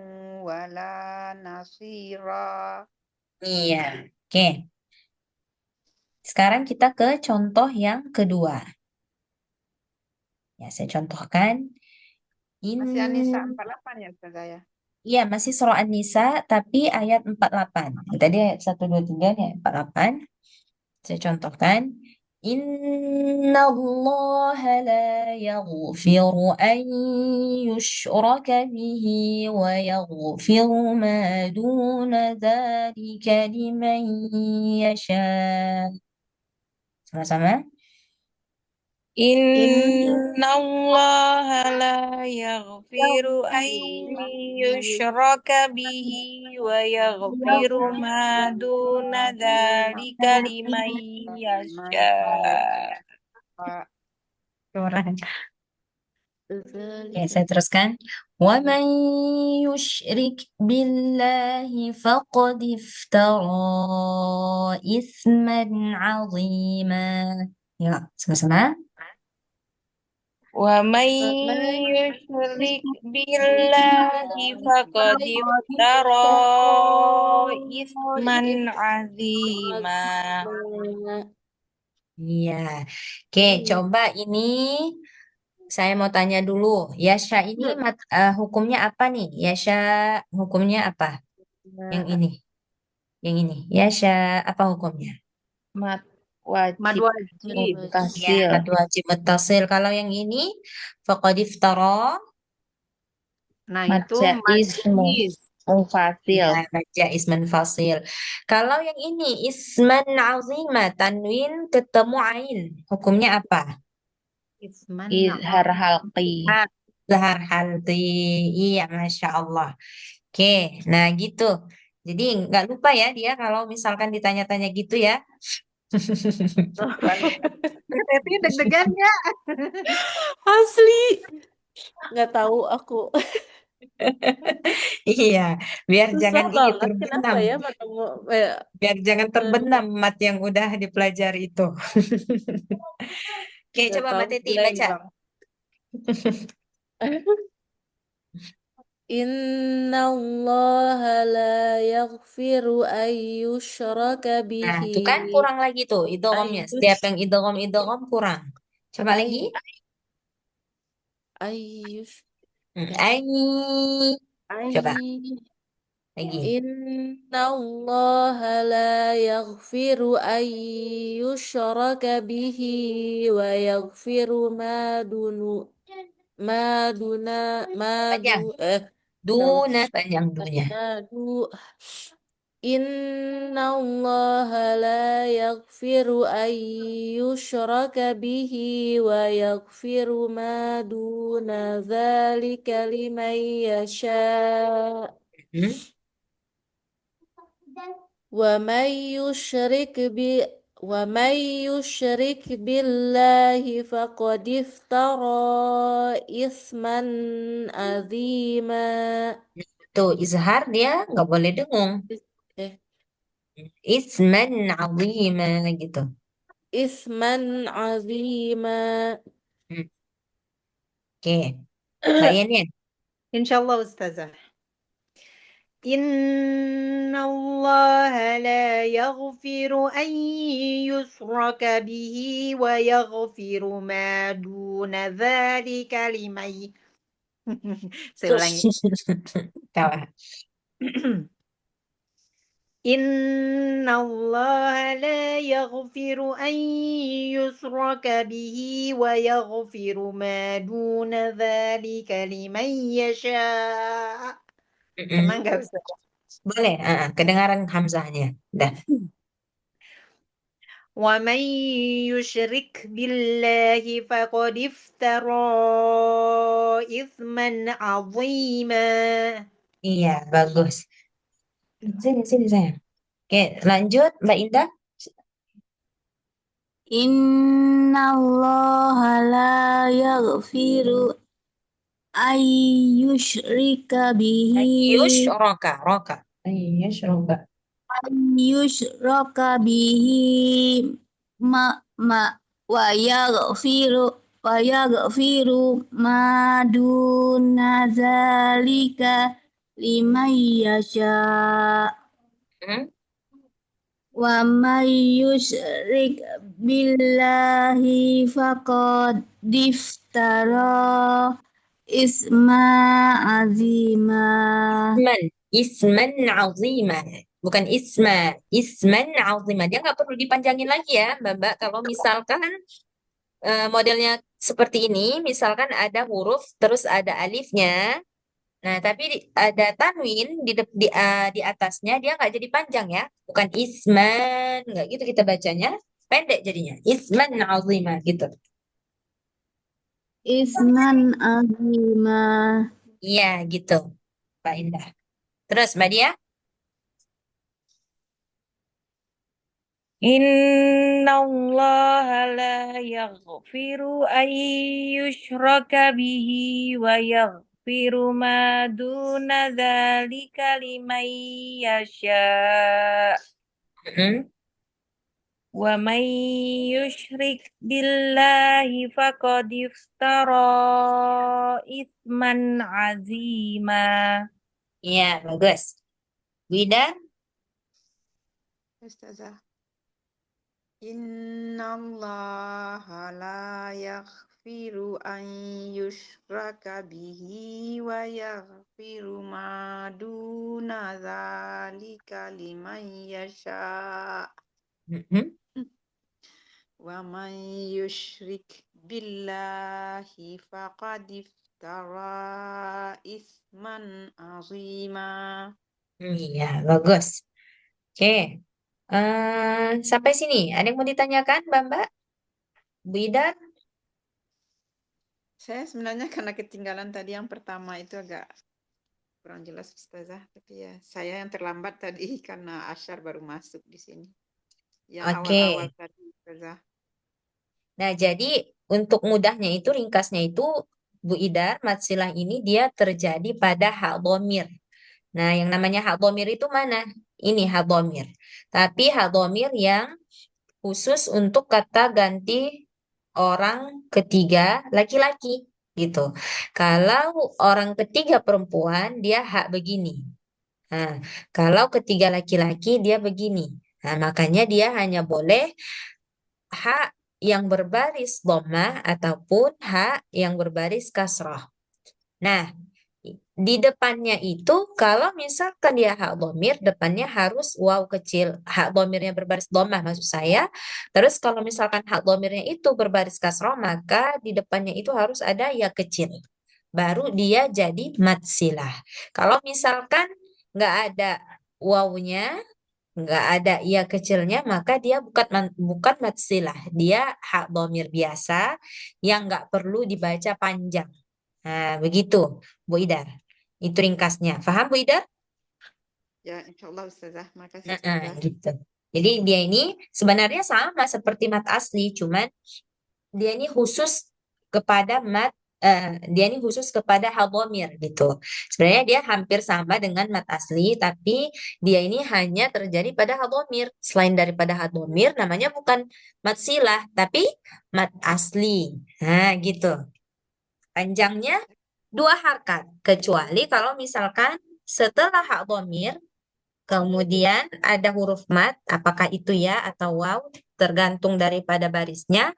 wala nasira. Iya. Oke. Sekarang kita ke contoh yang kedua. Ya, saya contohkan. Masih Anisa In, 48 ya, Ustazah ya? iya, masih surah An-Nisa, tapi ayat 48. Tadi ayat 1, 2, 3, nih ayat 48. Saya contohkan. Inna Allah la yaghfiru an yushraka bihi wa yaghfiru ma duna dhalika liman yasha. Sama-sama. Inna Allah la yaghfiru an yushraka bihi wa yaghfiru ma duna dzalika liman yasha. Kurang. Dzalika. Ya, saya teruskan. وَمَنْ يُشْرِكْ بِاللَّهِ فَقَدِ افْتَرَى إِثْمًا عَظِيمًا. Ya, sama-sama. Wa man Man yushrik billahi faqad iftara itsman azima. Iya. Oke, coba ini saya mau tanya dulu. Yasha ini hukumnya apa nih? Yasha hukumnya apa? Yang ini. Yang ini. Yasha apa hukumnya? Mat Mad wajib wajib. Ya, mutasil. mad wajib muttasil. Kalau yang ini faqad iftara, Nah, Mat itu jaiz majlis. mufasil. ya baca isman fasil. Kalau yang ini isman azima tanwin ketemu ain, hukumnya apa? Isman Izhar halqi. Ah, Zahar halti. Iya, Masya Allah. Oke, nah gitu. Jadi nggak lupa ya dia kalau misalkan ditanya-tanya gitu ya. Tapi deg-degan ya. Asli. Nggak tahu aku. Iya, biar Susah jangan ini banget kenapa terbenam. ya menemu Biar jangan terbenam mat yang udah dipelajari itu. Oke, nggak coba tahu Mbak Teti blank baca. bang. Inna Allah la yaghfiru an yushraka Nah, bihi tuh kan kurang lagi tuh idghamnya. Setiap yang idgham kurang. Coba lagi. ay ayush Ai. Coba ay lagi. Inna Allah la yaghfiru an yushraka bihi wa yaghfiru ma duna ma du Panjang. ulang. Duna panjang dunya. Madu Inna Allah la yaghfiru an yushraka bihi wa yaghfiru ma duna dzalika liman yasha. Hmm? ومن يشرك ب ومن يشرك بالله فقد افترى إثما عظيما. Tuh, izhar dia nggak boleh dengung. eh Isman azima gitu. إثما عظيما. Hmm. Oke. Mbak Yenin. Insyaallah Ustazah. Inna Allah la yaghfiru an yushraka bihi wa yaghfiru ma duna dzalika liman. Saya ulangi. Tawa. Inna Allah la yaghfiru an yushraka bihi wa yaghfiru ma duna dzalika liman yasha. Pernah nggak Ustaz? Boleh, kedengaran hamzahnya. Dah. ومن يشرك بالله فقد افترى إثما عظيما. Iya, bagus. Sini sayang. Oke, lanjut Mbak Indah. Inna Allah la yaghfiru ayyushrika bihi Roka. Yushraka. yushraka bihi wa yaghfiru ma duna zalika liman yasha wa may yusyrik billahi faqad iftara isma azima. Isman azima. Bukan isman azima. Dia nggak perlu dipanjangin lagi ya, Mbak. Kalau misalkan modelnya seperti ini, misalkan ada huruf, terus ada alifnya. Nah, tapi ada tanwin di atasnya, dia nggak jadi panjang ya. Bukan isman, nggak gitu kita bacanya. Pendek jadinya. Isman azima gitu. Isman azima. Iya, gitu. Mbak Indah. Terus Mbak Dia? Innallaha la yaghfiru an yushraka bihi wa yaghfiru ma duna dzalika liman yasha. Wa man yushrik billahi faqad iftara itsman azima. Iya, bagus. Wida? Ustazah. Inna Allah la yaghfiru an yushraka bihi wa yaghfiru ma duna dzalika liman yasha. Wa man yushrik billahi faqad iftara isman azima. Iya, bagus. Oke. Sampai sini. Ada yang mau ditanyakan, Mbak? Bu Ida? Saya sebenarnya karena ketinggalan tadi yang pertama itu agak kurang jelas Ustazah, tapi ya saya yang terlambat tadi karena Asyar baru masuk di sini. Yang Oke. awal-awal tadi Ustazah. Nah, jadi untuk mudahnya itu, ringkasnya itu, Bu Ida, matsilah ini dia terjadi pada hak dhamir. Nah, yang namanya hak dhamir itu mana? Ini hak dhamir. Tapi hak dhamir yang khusus untuk kata ganti orang ketiga laki-laki gitu. Kalau orang ketiga perempuan dia hak begini. Nah, kalau ketiga laki-laki dia begini. Nah, makanya dia hanya boleh hak yang berbaris dhammah ataupun hak yang berbaris kasrah. Nah, di depannya itu kalau misalkan dia hak dhamir, depannya harus waw kecil. Hak dhamirnya berbaris dhammah maksud saya. Terus kalau misalkan hak dhamirnya itu berbaris kasrah, maka di depannya itu harus ada ya kecil. Baru dia jadi matsilah. Kalau misalkan nggak ada wawnya, nggak ada ya kecilnya, maka dia bukan matsilah. Dia hak dhamir biasa yang nggak perlu dibaca panjang. Nah, begitu, Bu Idar. Itu ringkasnya. Paham, Bu Idar? Ya, insyaallah Ustazah. Makasih Ustazah. Gitu. Jadi dia ini sebenarnya sama seperti mat asli, cuman dia ini khusus kepada hal dhamir gitu. Sebenarnya dia hampir sama dengan mat asli, tapi dia ini hanya terjadi pada hal dhamir. Selain daripada hal dhamir, namanya bukan mat silah, tapi mat asli. Nah, gitu. Panjangnya 2 harkat. Kecuali kalau misalkan setelah hak dhamir, kemudian ada huruf mat, apakah itu ya atau waw, tergantung daripada barisnya.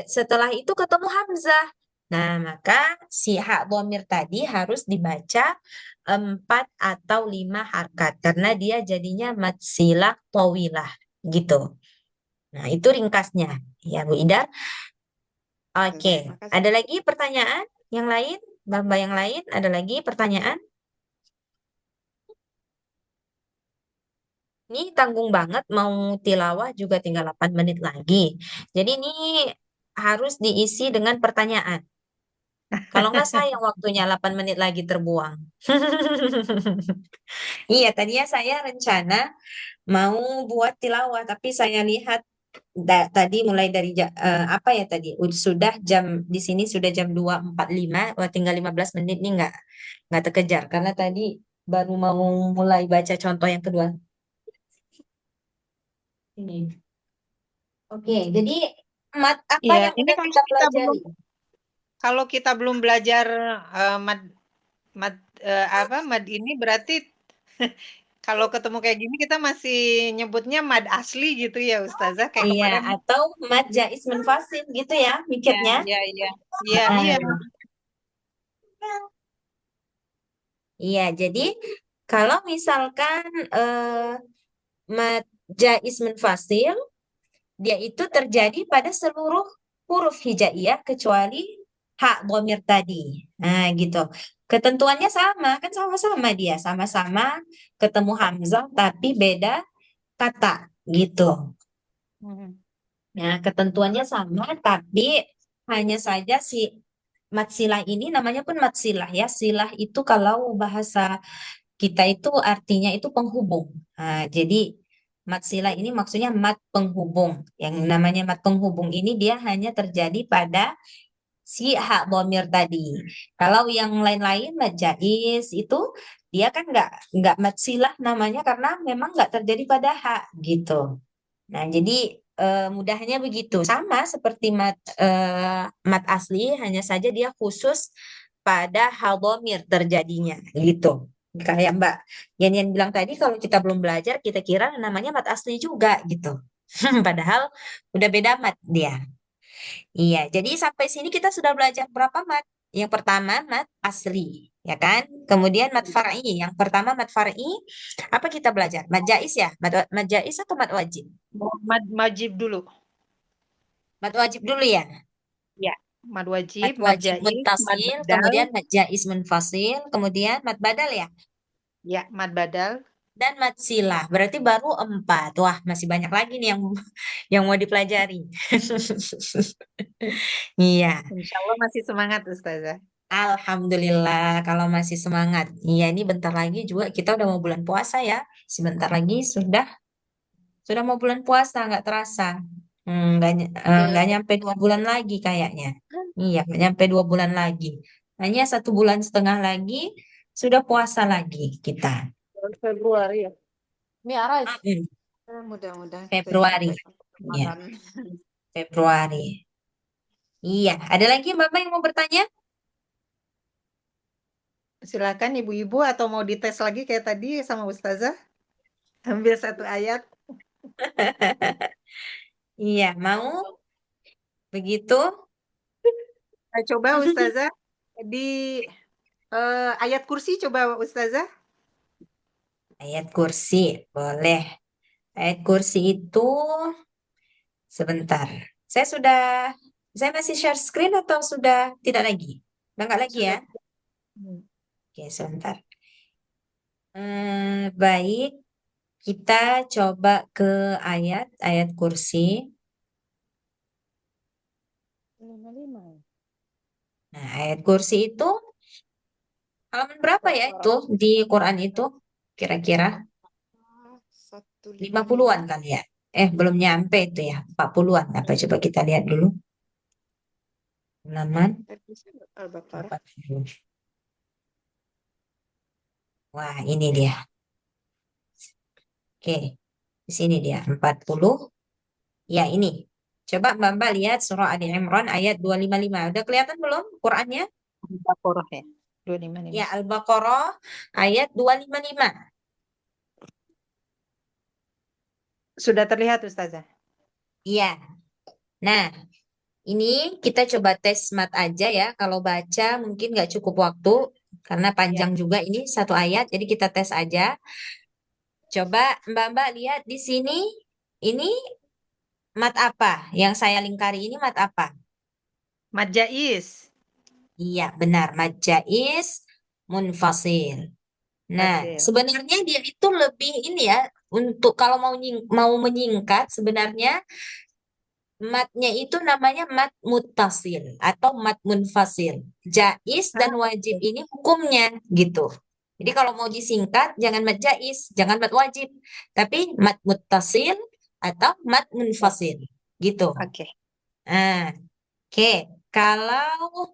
Setelah itu ketemu hamzah. Nah, maka si hak dhamir tadi harus dibaca 4 atau 5 harkat karena dia jadinya mat silah tawilah gitu. Nah, itu ringkasnya ya Bu Ida. Oke, Makasih. ada lagi pertanyaan yang lain? Mbak yang lain ada lagi pertanyaan? Ini tanggung banget mau tilawah juga tinggal 8 menit lagi. Jadi ini harus diisi dengan pertanyaan. Kalau nggak sayang waktunya 8 menit lagi terbuang. Iya, tadinya saya rencana mau buat tilawah, tapi saya lihat tadi mulai dari apa ya tadi sudah jam di sini sudah jam 2.45, wah tinggal 15 menit nih nggak terkejar karena tadi baru mau mulai baca contoh yang kedua. Ini. Oke, jadi mat apa Iya, yang ini udah kita pelajari? kalau kita belum belajar mad ini berarti kalau ketemu kayak gini kita masih nyebutnya mad asli gitu ya Ustazah, kayak Iya, kemarin. atau mat jaiz menfasil gitu ya Iya, mikirnya. iya, iya. Iya, iya. Iya, jadi kalau misalkan mat jaiz menfasil, dia itu terjadi pada seluruh huruf hijaiyah kecuali hak dhamir tadi. Nah, gitu. Ketentuannya sama, kan sama-sama dia, sama-sama ketemu hamzah tapi beda kata gitu. Nah, ketentuannya sama tapi hanya saja si mat silah ini namanya pun mat silah ya. Silah itu kalau bahasa kita itu artinya itu penghubung. Nah, jadi mat silah ini maksudnya mat penghubung. Yang namanya mat penghubung ini dia hanya terjadi pada si hak dhamir tadi. Kalau yang lain-lain mat jaiz itu dia kan nggak mat silah namanya karena memang nggak terjadi pada hak gitu. Nah, jadi mudahnya begitu. Sama seperti mat asli, hanya saja dia khusus pada hal dhamir terjadinya gitu. Kayak Mbak Yan bilang tadi, kalau kita belum belajar, kita kira namanya mat asli juga gitu. Padahal udah beda mat dia. Iya, jadi sampai sini kita sudah belajar berapa mat? Yang pertama mat asli, ya kan? Kemudian mat far'i. Yang pertama mat far'i, apa kita belajar? Mat jaiz ya? Mat jaiz atau mat wajib? Wajib dulu. Mat wajib dulu ya. Ya, mad Mat wajib, mad wajib jaiz, mad muttasil, badal. kemudian mat jaiz munfasil, kemudian mat badal ya. Ya, mad badal. Dan mat silah. Berarti baru 4. Wah, masih banyak lagi nih yang mau dipelajari. Iya. Insya Allah masih semangat Ustazah. Alhamdulillah kalau masih semangat. Iya, ini bentar lagi juga kita udah mau bulan puasa ya. Sebentar lagi sudah mau bulan puasa, nggak terasa. Nggak nyampe 2 bulan lagi kayaknya. Iya, nggak nyampe 2 bulan lagi. Hanya 1,5 bulan lagi sudah puasa lagi kita. Februari ya. Mi'raj. Mudah-mudahan kita Februari. sampai Iya, Ramadan. Februari. Iya, ada lagi Bapak yang mau bertanya? Silakan ibu-ibu atau mau dites lagi kayak tadi sama Ustazah? Ambil 1 ayat. Iya, mau begitu? Coba Ustazah di ayat kursi coba Ustazah. Ayat kursi, boleh. Ayat kursi itu sebentar. Saya masih share screen atau sudah tidak lagi? Udah nggak lagi ya? Oke, sebentar. Baik, kita coba ke ayat kursi. Nah, ayat kursi itu halaman berapa ya itu di Quran itu? Kira-kira 50-an kali ya? Belum nyampe itu ya, 40-an. Apa coba kita lihat dulu. Halaman Al-Baqarah. 40. Wah, ini dia. Oke, di sini dia 40. Ya, ini. Coba Mbak lihat surah Ali Imran ayat 255. Udah kelihatan belum Qurannya? Al-Baqarah ya. 255. Ya, Al-Baqarah ayat 255. Sudah terlihat Ustazah. Iya. Nah, ini kita coba tes mat aja ya. Kalau baca mungkin nggak cukup waktu karena Ya. panjang juga ini satu ayat. Jadi kita tes aja. Coba Mbak lihat di sini. Ini mat apa? Yang saya lingkari ini mat apa? Mad jaiz. Iya, benar. Mat jaiz munfasil. Nah, Fasil. sebenarnya dia itu lebih ini ya. Untuk kalau mau menyingkat sebenarnya matnya itu namanya mat muttasil atau mat munfasil. Jaiz dan wajib ini hukumnya gitu. Jadi kalau mau disingkat jangan mat jaiz, jangan mat wajib, tapi mat muttasil atau mat munfasil gitu. Oke. Nah, oke. Kalau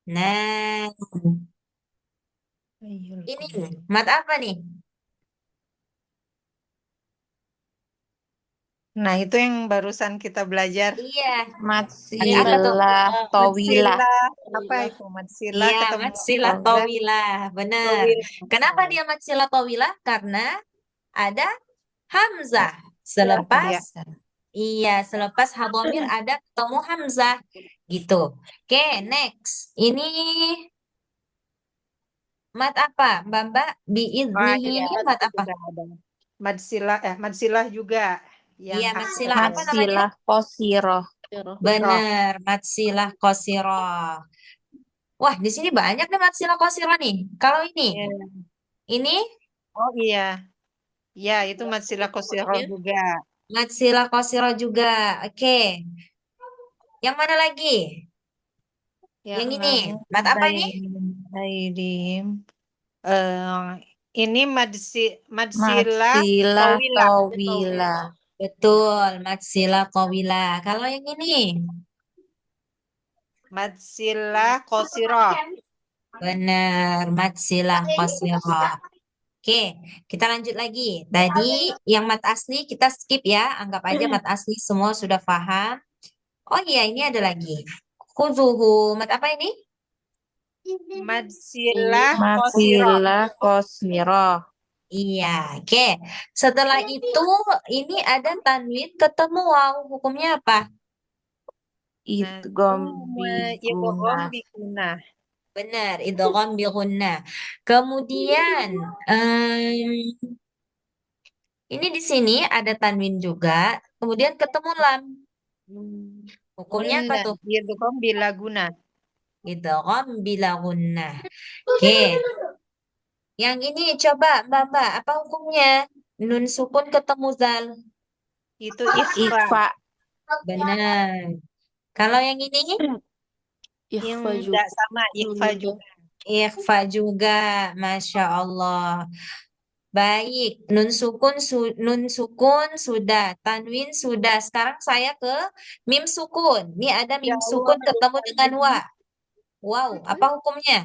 nah ini mat apa nih? Nah, itu yang barusan kita belajar. Iya, mat apa tuh? Matsilah tawilah. Matsilah. Apa itu? Matsilah Iya, ketemu matsilah hamzah tawilah, benar. tawilah. Kenapa dia matsilah tawilah? Karena ada hamzah. Selepas Ya. iya, selepas hadhamir ada ketemu hamzah gitu. Oke, next. Ini mat apa? Mbak biiznihi Iya, ini mat apa? sudah ada. Matsilah juga yang Iya, hak matsilah apa namanya? Matsilah qasiroh. Benar, matsilah qasiroh. Wah, di sini banyak nih matsilah qasiroh nih. Kalau Ya. ini Oh iya. Ya, itu matsilah qasirah juga. matsilah qasiroh juga. Oke. Yang mana lagi? Yang ini, mat apa ini? Aidim. Ini matsilah Matsilah tawilah. tawilah. Betul, matsilah qawilah. Kalau yang ini, Matsilah qasirah. benar, matsilah qasirah. Oke, kita lanjut lagi. Tadi yang mat asli kita skip ya, anggap aja mat asli semua sudah paham. Oh iya, ini ada lagi. Khuzuhu, mat apa ini? Matsilah qasirah. Matsilah qasiroh. Iya, oke. Setelah itu ini ada tanwin ketemu waw. Hukumnya apa? Idgham Idgham bi bi gunnah. Benar, idgham bi gunnah. Kemudian ini di sini ada tanwin juga, kemudian ketemu lam. Hukumnya apa tuh? Idgham bila gunnah. Idgham bila gunnah. Oke. Yang ini coba Mbak, apa hukumnya? Nun sukun ketemu zal. Itu ikhfa. Ikhfa. Benar. Kalau yang ini Yang Ikhfa juga. tidak sama ikhfa juga. ikhfa juga, Masya Allah. Baik, nun sukun sudah, tanwin sudah. Sekarang saya ke mim sukun. Ini ada Ya mim Allah, sukun ketemu dengan wa. Wow, apa hukumnya?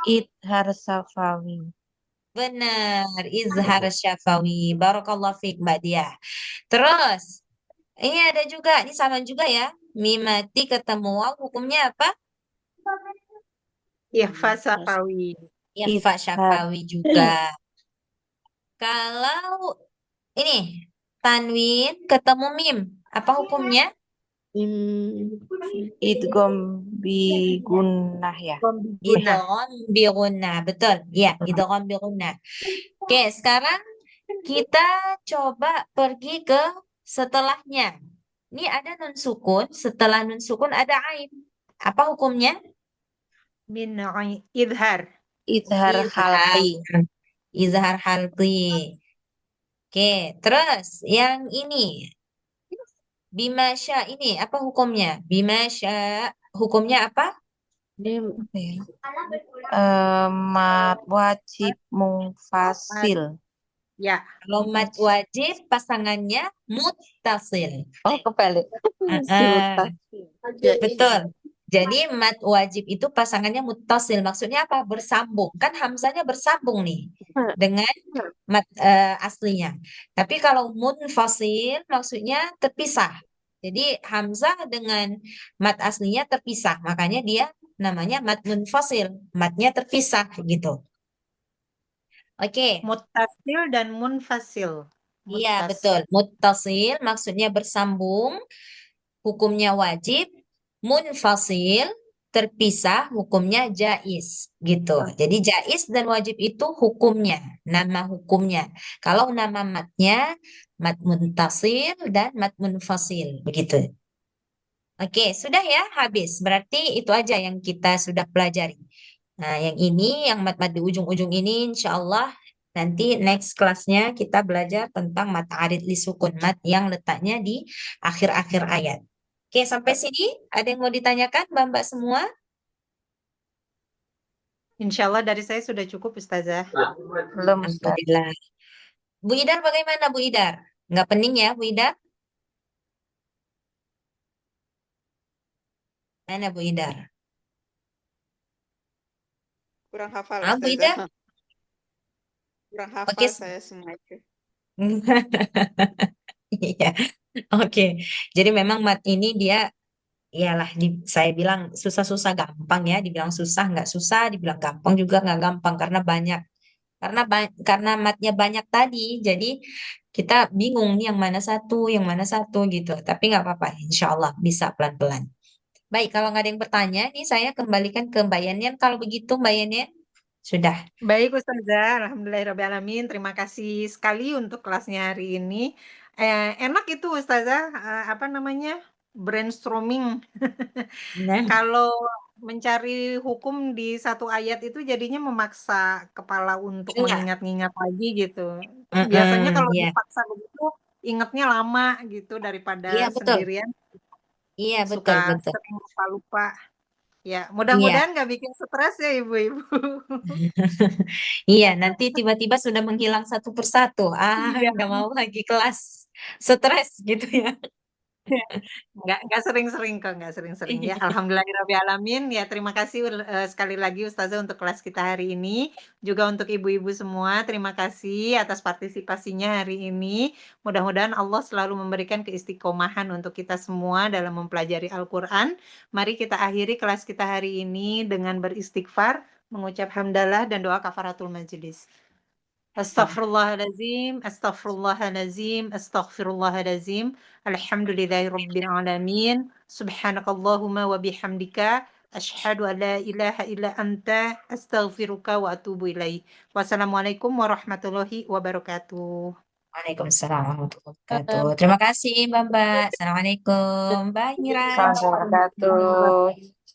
Idhar safawi. Benar, izhar syafawi. Barakallah fiik Mbak Diah. Terus, ini ada juga, ini sama juga ya. Mim mati ketemu waw, hukumnya apa? Ikhfa safawi. Ikhfa syafawi juga. Kalau ini tanwin ketemu mim, apa hukumnya? Idgham bi gunnah ya. Idgham bi gunnah, betul. Ya, idgham bi gunnah. Oke, sekarang kita coba pergi ke setelahnya. Ini ada nun sukun, setelah nun sukun ada ain. Apa hukumnya? Min idhar. Idhar halqi. Izhar halqi. Oke, terus yang ini bimasya ini apa hukumnya? Bimasya hukumnya apa? Mat wajib munfasil. Ya. Kalau mat wajib pasangannya muttasil. Oh, kebalik. Betul. Jadi mat wajib itu pasangannya muttasil. Maksudnya apa? Bersambung. Kan hamzanya bersambung nih dengan mat aslinya. Tapi kalau munfasil maksudnya terpisah. Jadi hamzah dengan mat aslinya terpisah. Makanya dia namanya mat munfasil. Matnya terpisah gitu. Oke. Muttasil dan munfasil. Iya, Muttas. betul. Muttasil maksudnya bersambung, hukumnya wajib. Munfasil terpisah, hukumnya jais gitu. Jadi jais dan wajib itu hukumnya, nama hukumnya. Kalau nama matnya mat muntasil dan mat munfasil begitu. Oke, sudah ya habis. Berarti itu aja yang kita sudah pelajari. Nah, yang ini, yang mat-mat di ujung-ujung ini, insya Allah nanti next kelasnya kita belajar tentang mat arid li sukun, mat yang letaknya di akhir-akhir ayat. Oke, sampai sini ada yang mau ditanyakan, Mbak-mbak semua? Insya Allah dari saya sudah cukup, Ustazah. Belum, Ustaz. Alhamdulillah. Bu Idar bagaimana, Bu Idar? Nggak pening ya, Bu Idar? Mana Bu Idar? Kurang hafal Ah, Bu Idar? Ustazah. Kurang Oke. hafal saya semua itu. Iya. Oke. Jadi memang mat ini dia iyalah saya bilang susah-susah gampang ya, dibilang susah nggak susah, dibilang gampang juga nggak gampang karena banyak. Karena matnya banyak tadi, jadi kita bingung nih yang mana satu gitu. Tapi nggak apa-apa, insya Allah bisa pelan-pelan. Baik, kalau nggak ada yang bertanya, nih saya kembalikan ke Mbak Yenian. Kalau begitu Mbak Yenian, sudah. Baik Ustazah, Alhamdulillahirrahmanirrahim. Terima kasih sekali untuk kelasnya hari ini. Enak itu Ustazah, apa namanya, brainstorming. Nah, Kalau mencari hukum di satu ayat itu jadinya memaksa kepala untuk iya. mengingat-ingat lagi gitu. Biasanya kalau Iya, dipaksa begitu, ingatnya lama gitu daripada iya betul. sendirian Iya suka betul betul. sering lupa-lupa. Ya, Iya. mudah-mudahan nggak bikin stres ya ibu-ibu. Iya, nanti tiba-tiba sudah menghilang satu persatu. Iya. Nggak mau lagi kelas. Stres gitu ya. Nggak sering-sering kok, nggak sering-sering ya. Iya. Alhamdulillahirrahmanirrahim. Ya, terima kasih sekali lagi Ustazah untuk kelas kita hari ini. Juga untuk ibu-ibu semua, terima kasih atas partisipasinya hari ini. Mudah-mudahan Allah selalu memberikan keistiqomahan untuk kita semua dalam mempelajari Al-Quran. Mari kita akhiri kelas kita hari ini dengan beristighfar, mengucap hamdalah dan doa kafaratul majelis. Astaghfirullahalazim, astaghfirullahalazim, astaghfirullahalazim. Alhamdulillahirabbil alamin. Subhanakallahumma wa bihamdika asyhadu an la ilaha illa anta astaghfiruka wa atubu ilaik. Wassalamualaikum warahmatullahi wabarakatuh. Waalaikumsalam warahmatullahi wabarakatuh. Terima kasih, Mbak. Assalamualaikum. Bye, Mira. Assalamualaikum warahmatullahi wabarakatuh.